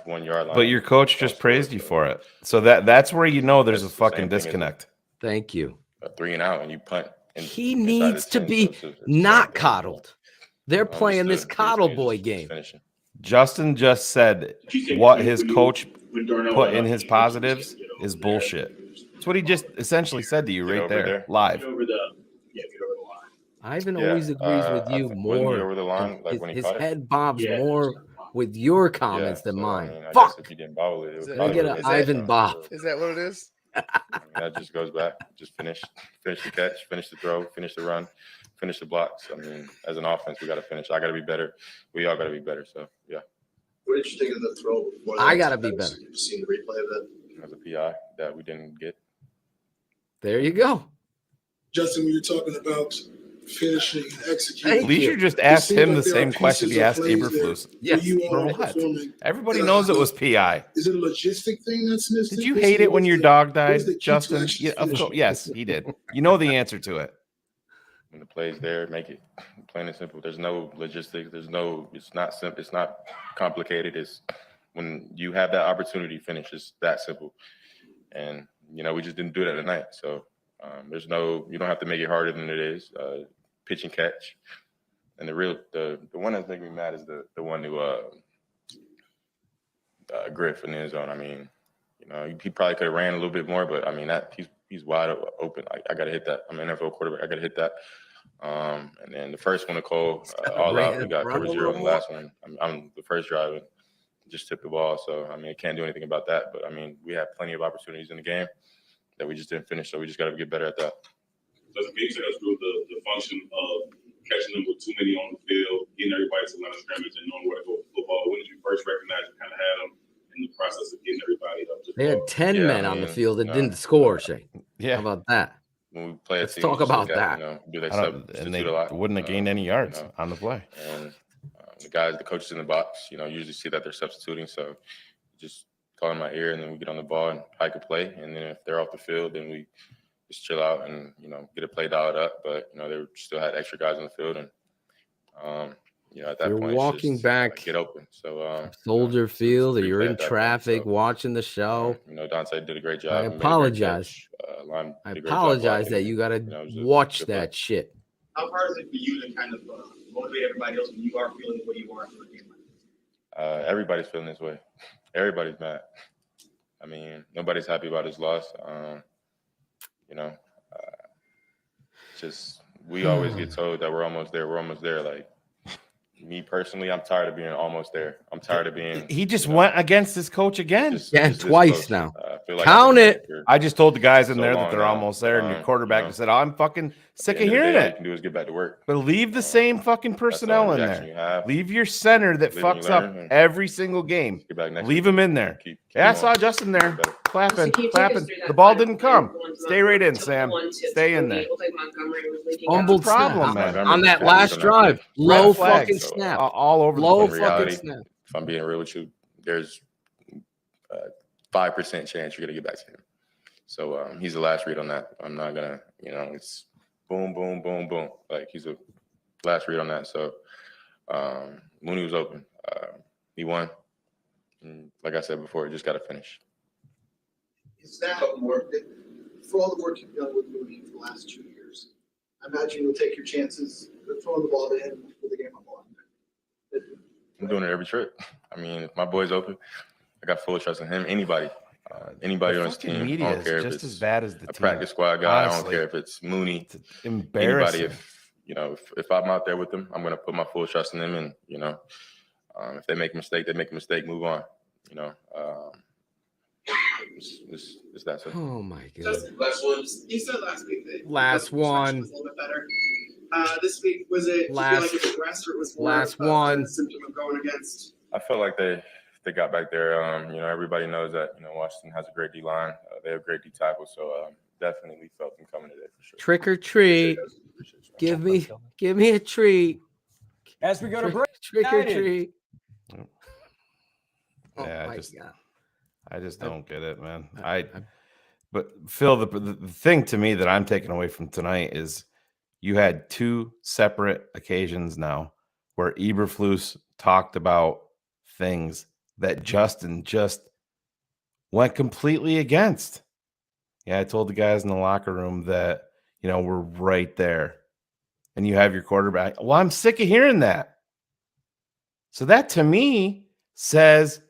1 yard line. But your coach just praised you for it. So that's where there's a fucking disconnect. Thank you. 3 and out, and you punt. He needs to be not coddled. They're playing this coddle boy game. Justin just said what his coach put in his positives is bullshit. That's what he just essentially said to you right there, live. Get over the line. Ivan Yeah, always agrees with I you think wasn't he more. over the line like when he His caught it? head bobs Yeah. more with your Yeah, comments than so I mine. mean, I guess Fuck. if he didn't bobble it, it Is would that- Can I probably get would an have that- hit. Ivan Bob? Is that what it is? I mean, that just goes back. Just finish the catch, finish the throw, finish the run, finish the blocks. I mean, as an offense, we got to finish. I got to be better. We all got to be better. So yeah. What did you think of the throw? I gotta be better. You've seen the replay of that. As a PI that we didn't get. There you go. Justin, when you're talking about finishing and Thank executing, Leisure you. just It asked seems him like the there are same question he pieces of asked plays there Eberflus. where Yes. you all For are what? performing Everybody at a knows high it was level. PI. Is it a logistic thing that's missing? Did you Is hate it when what's your the- dog what is died, the key to Justin? actually Yeah, of course. finishing? Yes, he did. You know the answer to it. When the play's there, make it plain and simple. There's no logistics. It's not simple. It's not complicated. It's when you have that opportunity, finish. It's that simple. And, we just didn't do that tonight. So you don't have to make it harder than it is. Pitch and catch. And the one that's making me mad is the one who, Griff in the end zone. I mean, he probably could have ran a little bit more, but I mean, he's wide open. I got to hit that. I'm an NFL quarterback. I got to hit that. And then the first one, Nicole, all out. We got cover 0 on the last one. I'm the first drive and just tipped the ball. So, I mean, I can't do anything about that. But, I mean, we had plenty of opportunities in the game that we just didn't finish. So we just got to get better at that. Does the game take us through the function of catching them with too many on the field, getting everybody to line of scrimmage and knowing where to go with football? When did you first recognize you kind of had them in the process of getting everybody up to the They had ball? 10 Yeah, men I on the mean, field that didn't score, Shayne. Yeah. How about that? When we play Let's a team, talk we just about look at, that. do they And they substitute a lot? wouldn't have gained any yards you know, on the play. And the coaches in the box, usually see that they're substituting. So just call in my ear, and then we get on the ball and hike a play. And then if they're off the field, then we just chill out and, get a play dialed up. But, they still had extra guys on the field. And, at that You're point, walking it's just, back get open. So, Soldier Field, or you're replay in at that point, traffic so, watching the show. Dante did a great job. I He made a great apologize. catch. Lime I did a great job apologize blocking, that you got to it was a watch good that play. shit. How hard is it for you to kind of motivate everybody else when you are feeling the way you are after a game like this? Everybody's feeling this way. Everybody's mad. I mean, nobody's happy about his loss. Just we always get told that we're almost there. We're almost there. Like me personally, I'm tired of being almost there. I'm tired of being. He just went against his coach again. Just this twice close. Now. I feel like Count I've been it. here I just told the guys in so there that long they're now. almost there, and your quarterback you know, said, I'm fucking sick at the of end the hearing day, all you it. can do is get back to work. But leave the same fucking personnel in reaction you there. have. Leave your center that Live and fucks up learn and every single game. Get back next Leave week. him in there. Keep Yeah, I going. saw Justin there Better. clapping, So can you take us clapping. through that The ball final didn't play? come. One to Stay right in, took the Sam. one to Stay in Mooney. there. It looked like Montgomery was leaking Fumbled out. problem, snap. man. On that Montgomery last was drive. on Low Red flag. fucking So, snap. All over Low the In place. fucking reality, snap. if I'm being real with you, there's a 5% chance you're gonna get back to him. So he's the last read on that. I'm not gonna, it's boom, boom, boom, boom. Like he's a last read on that. So Mooney was open. He won. And like I said before, just got to finish. Is that more for all the work you've done with Mooney for the last 2 years? I imagine you'll take your chances of throwing the ball to him with the game on ball. I'm doing it every trip. I mean, if my boy's open, I got full trust in him. Anybody on his fucking team. I media don't is care if just it's as bad as the a team. practice squad guy. I don't Honestly. care if it's Mooney. It's embarrassing. Anybody, if I'm out there with them, I'm gonna put my full trust in them. And if they make a mistake, they make a mistake. Move on. It's that simple. Oh my god. Justin, last one. You said last week that Last the perception one. was a little bit better. This week, was it? Last- do you feel like it progressed, or it was more last of a one. symptom of going against? I felt like they got back there. Everybody knows that Washington has a great D line. They have great D tackles, so definitely felt them coming today for sure. Trick or treat. Give me a treat. As we go to break, Trick or United. treat. Yeah, Oh my God. I I- just don't get it, man. I- But Phil, the thing to me that I'm taking away from tonight is you had two separate occasions now where Eberflus talked about things that Justin just went completely against. Yeah, I told the guys in the locker room that, we're right there. And you have your quarterback. Well, I'm sick of hearing that. So that to me says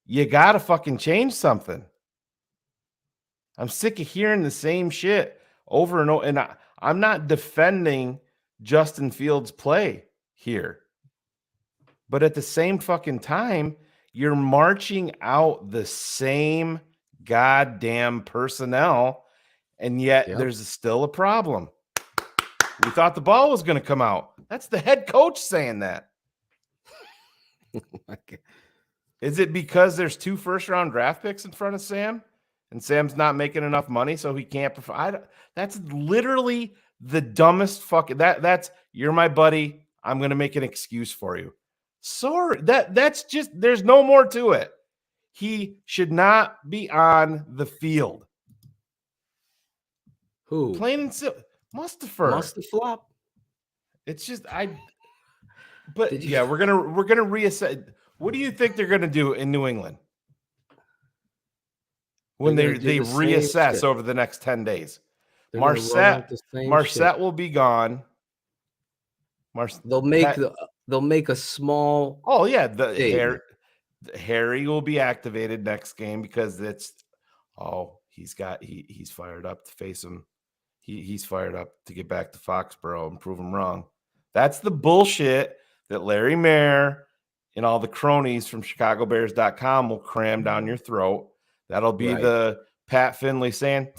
you got to fucking change something. I'm sick of hearing the same shit over and over. And I'm not defending Justin Fields play here. But at the same fucking time, you're marching out the same goddamn personnel, and yet there's still a problem. We thought the ball was going to come out. That's the head coach saying that. Is it because there's 2 first-round draft picks in front of Sam, and Sam's not making enough money, so he can't provide? That's literally the dumbest fucking. That's you're my buddy. I'm going to make an excuse for you. Sorry, that's just. There's no more to it. He should not be on the field. Who? Plain and simple. Mustapher. It's just But yeah, we're gonna reassess. What do you think they're gonna do in New England when they reassess over the next 10 days? Marset will be gone. They'll make a small. Oh yeah, Harry will be activated next game because he's fired up to face him. He's fired up to get back to Foxborough and prove him wrong. That's the bullshit that Larry Mayer and all the cronies from ChicagoBears.com will cram down your throat. That'll be the Pat Finley saying,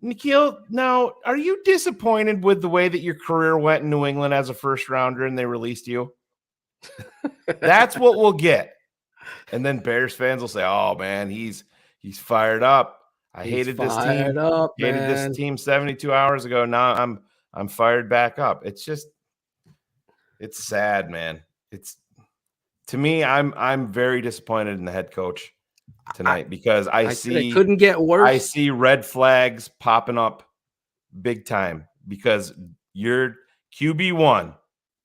Nikhil, now, are you disappointed with the way that your career went in New England as a first rounder and they released you? That's what we'll get. And then Bears fans will say, oh, man, he's fired up. I hated this team. Hated this team 72 hours ago. Now I'm fired back up. It's just, it's sad, man. It's, to me, I'm very disappointed in the head coach tonight because I see it couldn't get worse. I see red flags popping up big time because your QB1,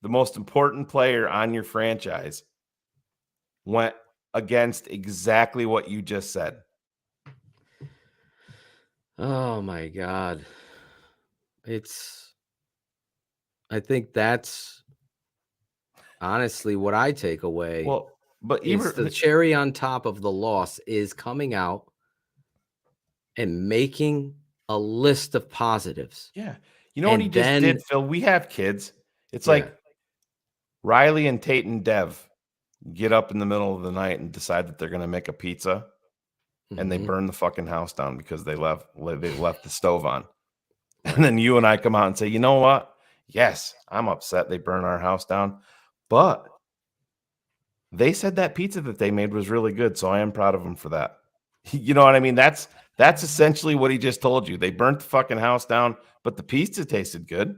the most important player on your franchise, went against exactly what you just said. Oh my God. I think that's honestly what I take away. Well, but the cherry on top of the loss is coming out and making a list of positives. Yeah. You know what he just did, Phil? We have kids. It's like Riley and Tate and Dev get up in the middle of the night and decide that they're going to make a pizza. And they burn the fucking house down because they left the stove on. And then you and I come out and say, you know what? Yes, I'm upset they burn our house down. But they said that pizza that they made was really good. So I am proud of them for that. You know what I mean? That's essentially what he just told you. They burnt the fucking house down, but the pizza tasted good.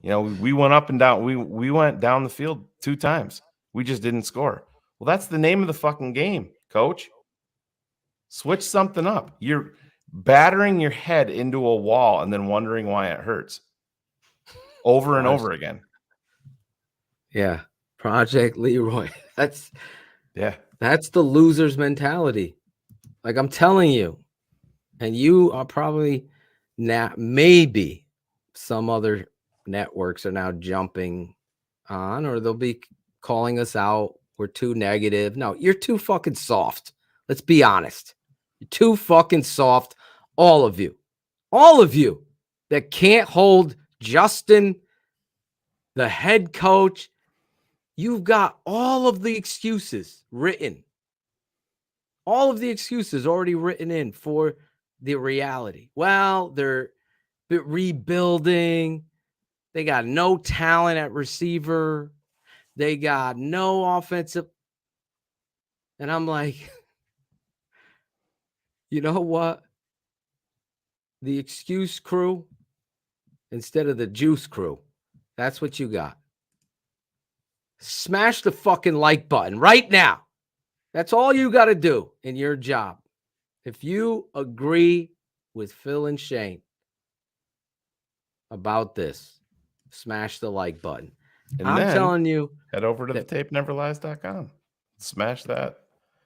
You know, we went up and down. We went down the field 2 times. We just didn't score. Well, that's the name of the fucking game, coach. Switch something up. You're battering your head into a wall and then wondering why it hurts over and over again. Yeah. Project Leroy. That's the loser's mentality. Like I'm telling you, and you are probably maybe some other networks are now jumping on, or they'll be calling us out. We're too negative. No, you're too fucking soft. Let's be honest. You're too fucking soft. All of you that can't hold Justin, the head coach. You've got all of the excuses written. All of the excuses already written in for the reality. Well, they're rebuilding. They got no talent at receiver. They got no offensive. And I'm like, you know what? The excuse crew instead of the juice crew. That's what you got. Smash the fucking like button right now. That's all you got to do in your job. If you agree with Phil and Shayne about this, smash the like button. And I'm telling you, head over to thetapeneverlies.com. Smash that.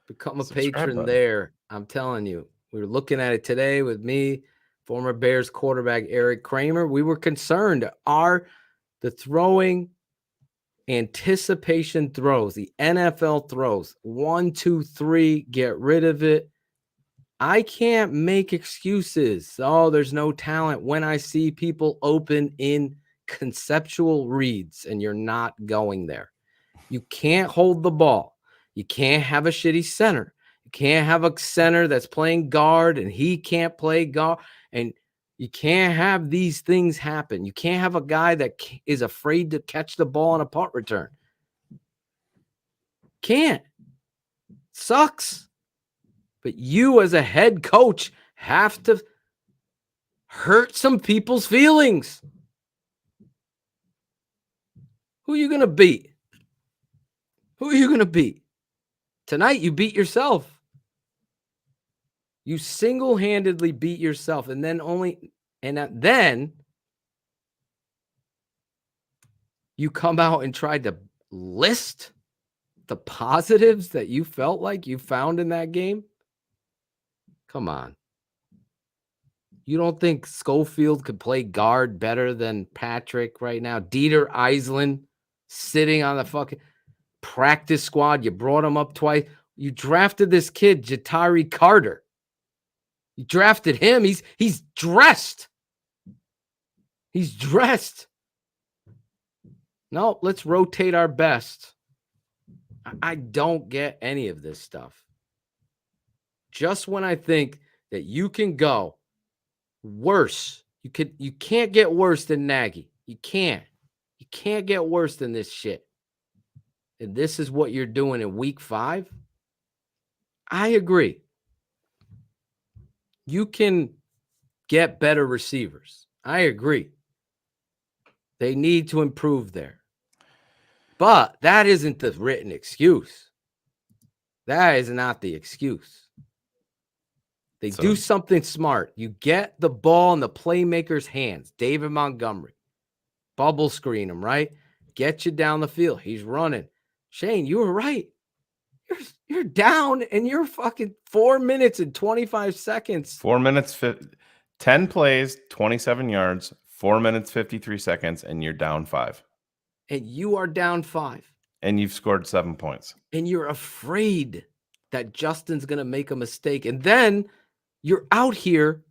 Become a patron there. I'm telling you. We were looking at it today with me, former Bears quarterback Eric Kramer. We were concerned. Are the throwing anticipation throws, the NFL throws, 1, 2, 3, get rid of it. I can't make excuses. Oh, there's no talent when I see people open in conceptual reads, and you're not going there. You can't hold the ball. You can't have a shitty center. You can't have a center that's playing guard and he can't play guard. And you can't have these things happen. You can't have a guy that is afraid to catch the ball on a punt return. Can't. Sucks. But you as a head coach have to hurt some people's feelings. Who are you going to beat? Who are you going to beat? Tonight you beat yourself. You single-handedly beat yourself, and then then you come out and tried to list the positives that you felt like you found in that game. Come on. You don't think Schofield could play guard better than Patrick right now? Dieter Eisland sitting on the fucking practice squad. You brought him up twice. You drafted this kid, Jatari Carter. You drafted him. He's dressed. He's dressed. No, let's rotate our best. I don't get any of this stuff. Just when I think that you can go worse, you can't get worse than Nagy. You can't. You can't get worse than this shit. And this is what you're doing in week 5. I agree. You can get better receivers. I agree. They need to improve there. But that isn't the written excuse. That is not the excuse. They do something smart. You get the ball in the playmaker's hands. David Montgomery. Bubble screen him, right? Get you down the field. He's running. Shayne, you were right. You're down and you're fucking 4 minutes and 25 seconds. 4 minutes, 10 plays, 27 yards, 4 minutes, 53 seconds, and you're down 5. And you are down 5. And you've scored 7 points. And you're afraid that Justin's going to make a mistake. And then you're out here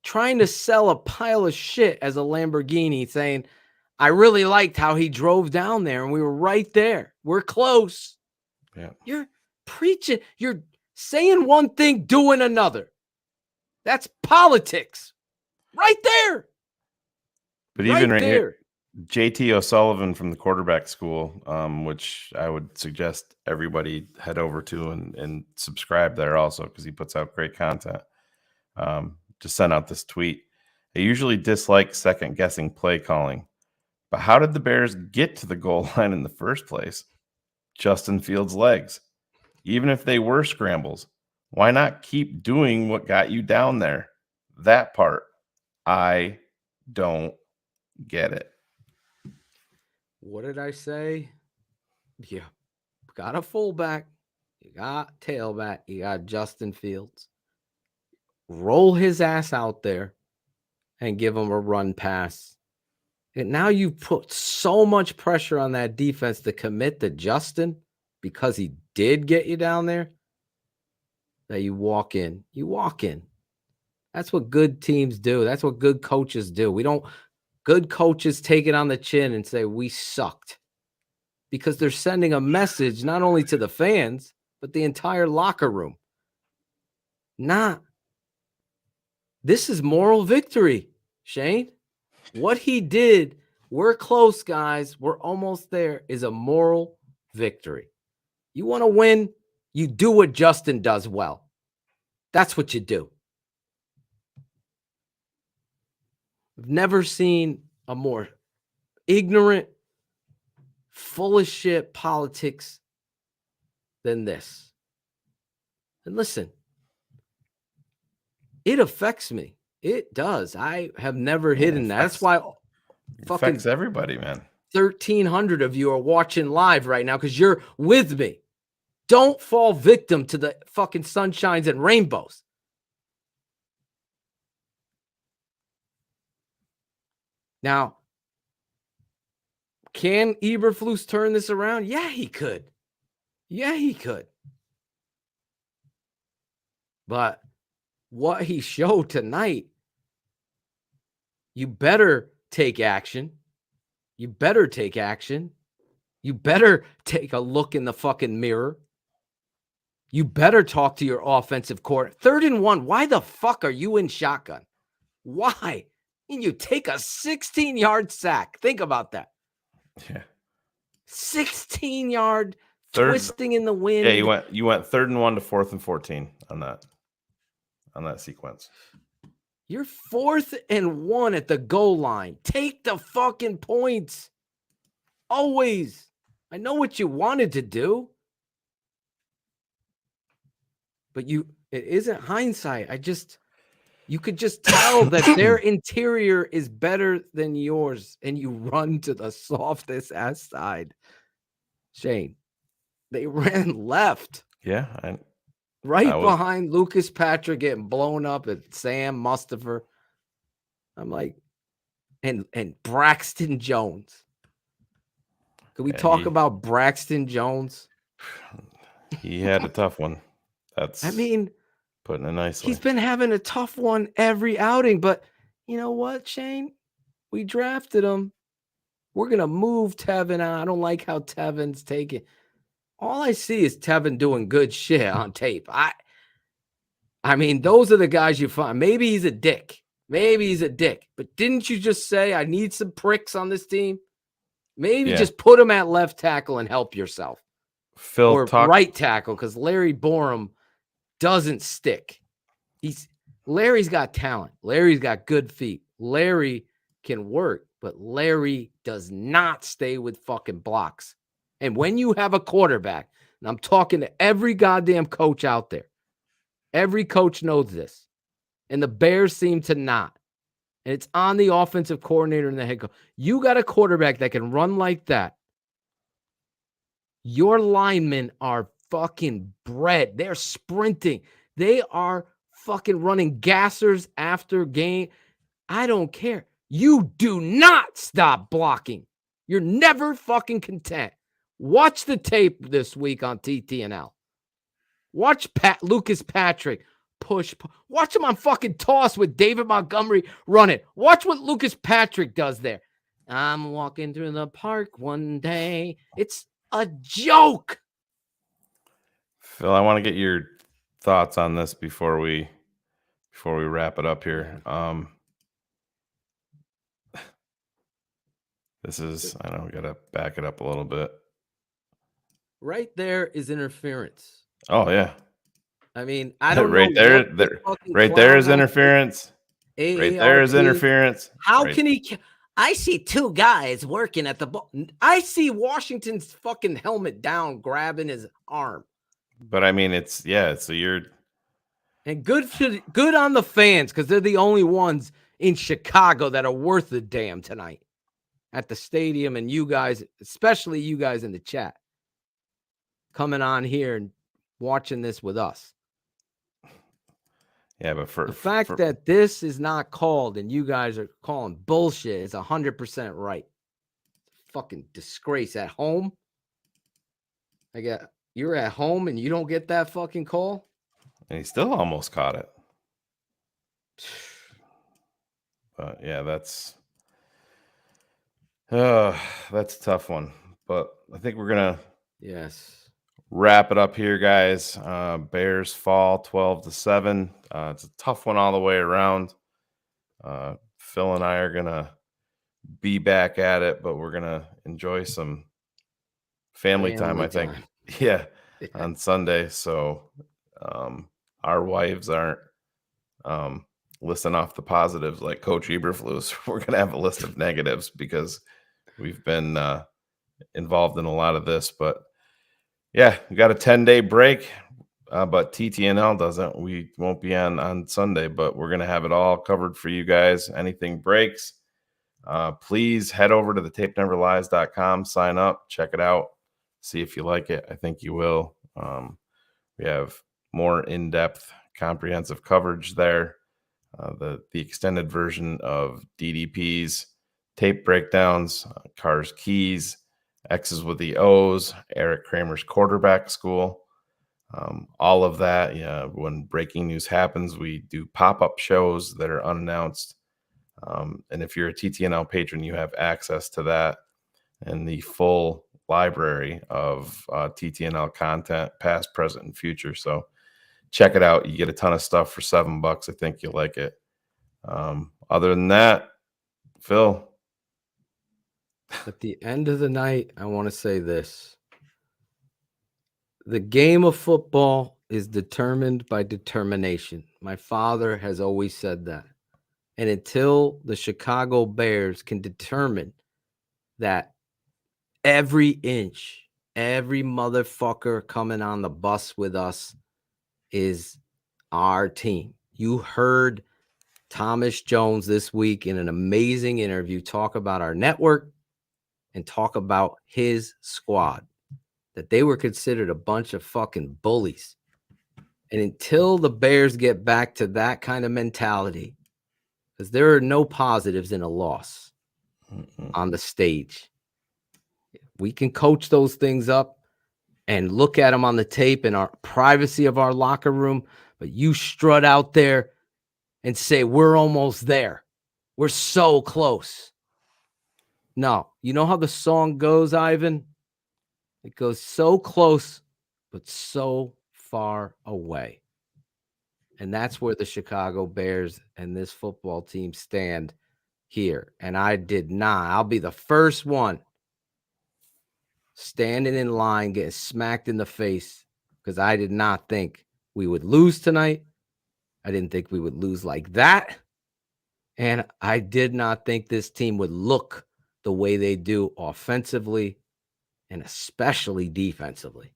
trying to sell a pile of shit as a Lamborghini saying, I really liked how he drove down there and we were right there. We're close. Yeah. You're preaching. You're saying one thing, doing another. That's politics. Right there. But even right here, JT O'Sullivan from the quarterback school, which I would suggest everybody head over to and subscribe there also because he puts out great content. Just sent out this tweet. I usually dislike second-guessing play calling, but how did the Bears get to the goal line in the first place? Justin Fields' legs. Even if they were scrambles, why not keep doing what got you down there? That part, I don't get it. What did I say? You got a fullback. You got tailback. You got Justin Fields. Roll his ass out there and give him a run pass. And now you put so much pressure on that defense to commit to Justin because he did get you down there that you walk in. You walk in. That's what good teams do. That's what good coaches do. Good coaches take it on the chin and say, we sucked. Because they're sending a message not only to the fans, but the entire locker room. This is moral victory, Shayne. What he did, we're close, guys. We're almost there, is a moral victory. You want to win, you do what Justin does well. That's what you do. I've never seen a more ignorant, full of shit politics than this. And listen, it affects me. It does. I have never hidden that. That's why fucking affects everybody, man. 1,300 of you are watching live right now because you're with me. Don't fall victim to the fucking sunshines and rainbows. Now, can Eberflus turn this around? Yeah, he could. Yeah, he could. But what he showed tonight, you better take action. You better take action. You better take a look in the fucking mirror. You better talk to your offensive court. 3rd and 1. Why the fuck are you in shotgun? Why? And you take a 16-yard sack. Think about that. Yeah. 16-yard twisting in the wind. Yeah, you went 3rd and 1 to 4th and 14 on that sequence. You're 4th and 1 at the goal line. Take the fucking points. Always. I know what you wanted to do. But it isn't hindsight. You could just tell that their interior is better than yours, and you run to the softest ass side. Shayne, they ran left. Yeah. Behind Lucas Patrick getting blown up at Sam Mustafa. I'm like, and Braxton Jones. Can we talk about Braxton Jones? He had a tough one. Putting it nicely. He's been having a tough one every outing, but you know what, Shayne? We drafted him. We're going to move Tevin out. I don't like how Tevin's taking. All I see is Tevin doing good shit on tape. I mean, those are the guys you find. Maybe he's a dick. But didn't you just say, I need some pricks on this team? Maybe just put him at left tackle and help yourself. Or right tackle, because Larry Borum doesn't stick. Larry's got talent. Larry's got good feet. Larry can work, but Larry does not stay with fucking blocks. And when you have a quarterback, and I'm talking to every goddamn coach out there, every coach knows this, and the Bears seem to not. And it's on the offensive coordinator and the head coach. You got a quarterback that can run like that. Your linemen are fucking bred. They're sprinting. They are fucking running gassers after game. I don't care. You do not stop blocking. You're never fucking content. Watch the tape this week on TTNL. Watch Lucas Patrick push. Watch him on fucking toss with David Montgomery running. Watch what Lucas Patrick does there. I'm walking through the park one day. It's a joke. Phil, I want to get your thoughts on this before we wrap it up here. This is, I know we got to back it up a little bit. Right there is interference. Oh yeah. I mean, I don't right know. Right there is interference. Right there is interference. How can he? I see two guys working at the ball. I see Washington's fucking helmet down, grabbing his arm. But I mean, so you're. And good on the fans, because they're the only ones in Chicago that are worth the damn tonight at the stadium. And you guys, especially you guys in the chat, coming on here and watching this with us. Yeah, but the fact that this is not called and you guys are calling bullshit is 100% right. Fucking disgrace at home. You're at home and you don't get that fucking call. And he still almost caught it. But yeah, that's a tough one. But I think we're gonna wrap it up here, guys. Bears fall 12-7. It's a tough one all the way around. Phil and I are gonna be back at it, but we're gonna enjoy some family time, I think. Yeah, on Sunday. So our wives aren't listing off the positives like Coach Eberflus. We're gonna have a list of negatives because we've been involved in a lot of this. But yeah, we got a 10-day break, but TTNL doesn't. We won't be on Sunday, but we're gonna have it all covered for you guys. Anything breaks, please head over to the tapeneverlies.com, sign up, check it out, see if you like it. I think you will. We have more in-depth, comprehensive coverage there. The extended version of DDP's tape breakdowns, Carr's keys, X's with the O's, Eric Kramer's quarterback school, all of that. Yeah, when breaking news happens, we do pop-up shows that are unannounced. And if you're a TTNL patron, you have access to that and the full library of TTNL content, past, present, and future. So check it out. You get a ton of stuff for $7. I think you'll like it. Other than that, Phil. At the end of the night, I want to say this. The game of football is determined by determination. My father has always said that. And until the Chicago Bears can determine that every inch, every motherfucker coming on the bus with us is our team. You heard Thomas Jones this week in an amazing interview talk about our network and talk about his squad, that they were considered a bunch of fucking bullies. And until the Bears get back to that kind of mentality, because there are no positives in a loss on the stage. We can coach those things up and look at them on the tape in our privacy of our locker room, but you strut out there and say, we're almost there. We're so close. No, you know how the song goes, Ivan? It goes so close, but so far away. And that's where the Chicago Bears and this football team stand here. And I did not. I'll be the first one standing in line, getting smacked in the face, because I did not think we would lose tonight. I didn't think we would lose like that. And I did not think this team would look the way they do offensively and especially defensively.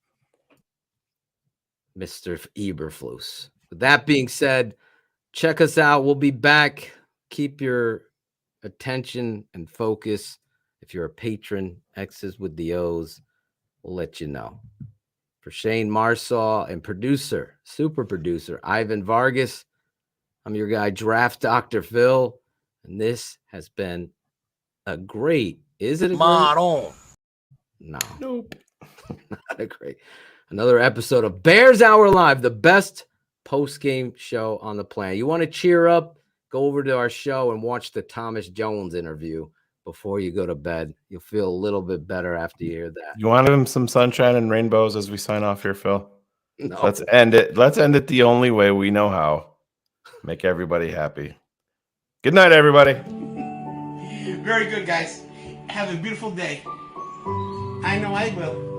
Mr. Eberflus. With that being said, check us out. We'll be back. Keep your attention and focus. If you're a patron, X's with the O's, we'll let you know. For Shayne Marsaw and producer, super producer, Ivan Vargas, I'm your guy, Draft Dr. Phil, and this has been a great, is it a great? No. Nope. Not a great. Another episode of Bears Hour Live, the best post-game show on the planet. You want to cheer up? Go over to our show and watch the Thomas Jones interview before you go to bed. You'll feel a little bit better after you hear that. You want him some sunshine and rainbows as we sign off here, Phil? No. Let's end it. Let's end it the only way we know how. Make everybody happy. Good night, everybody. Very good, guys. Have a beautiful day. I know I will.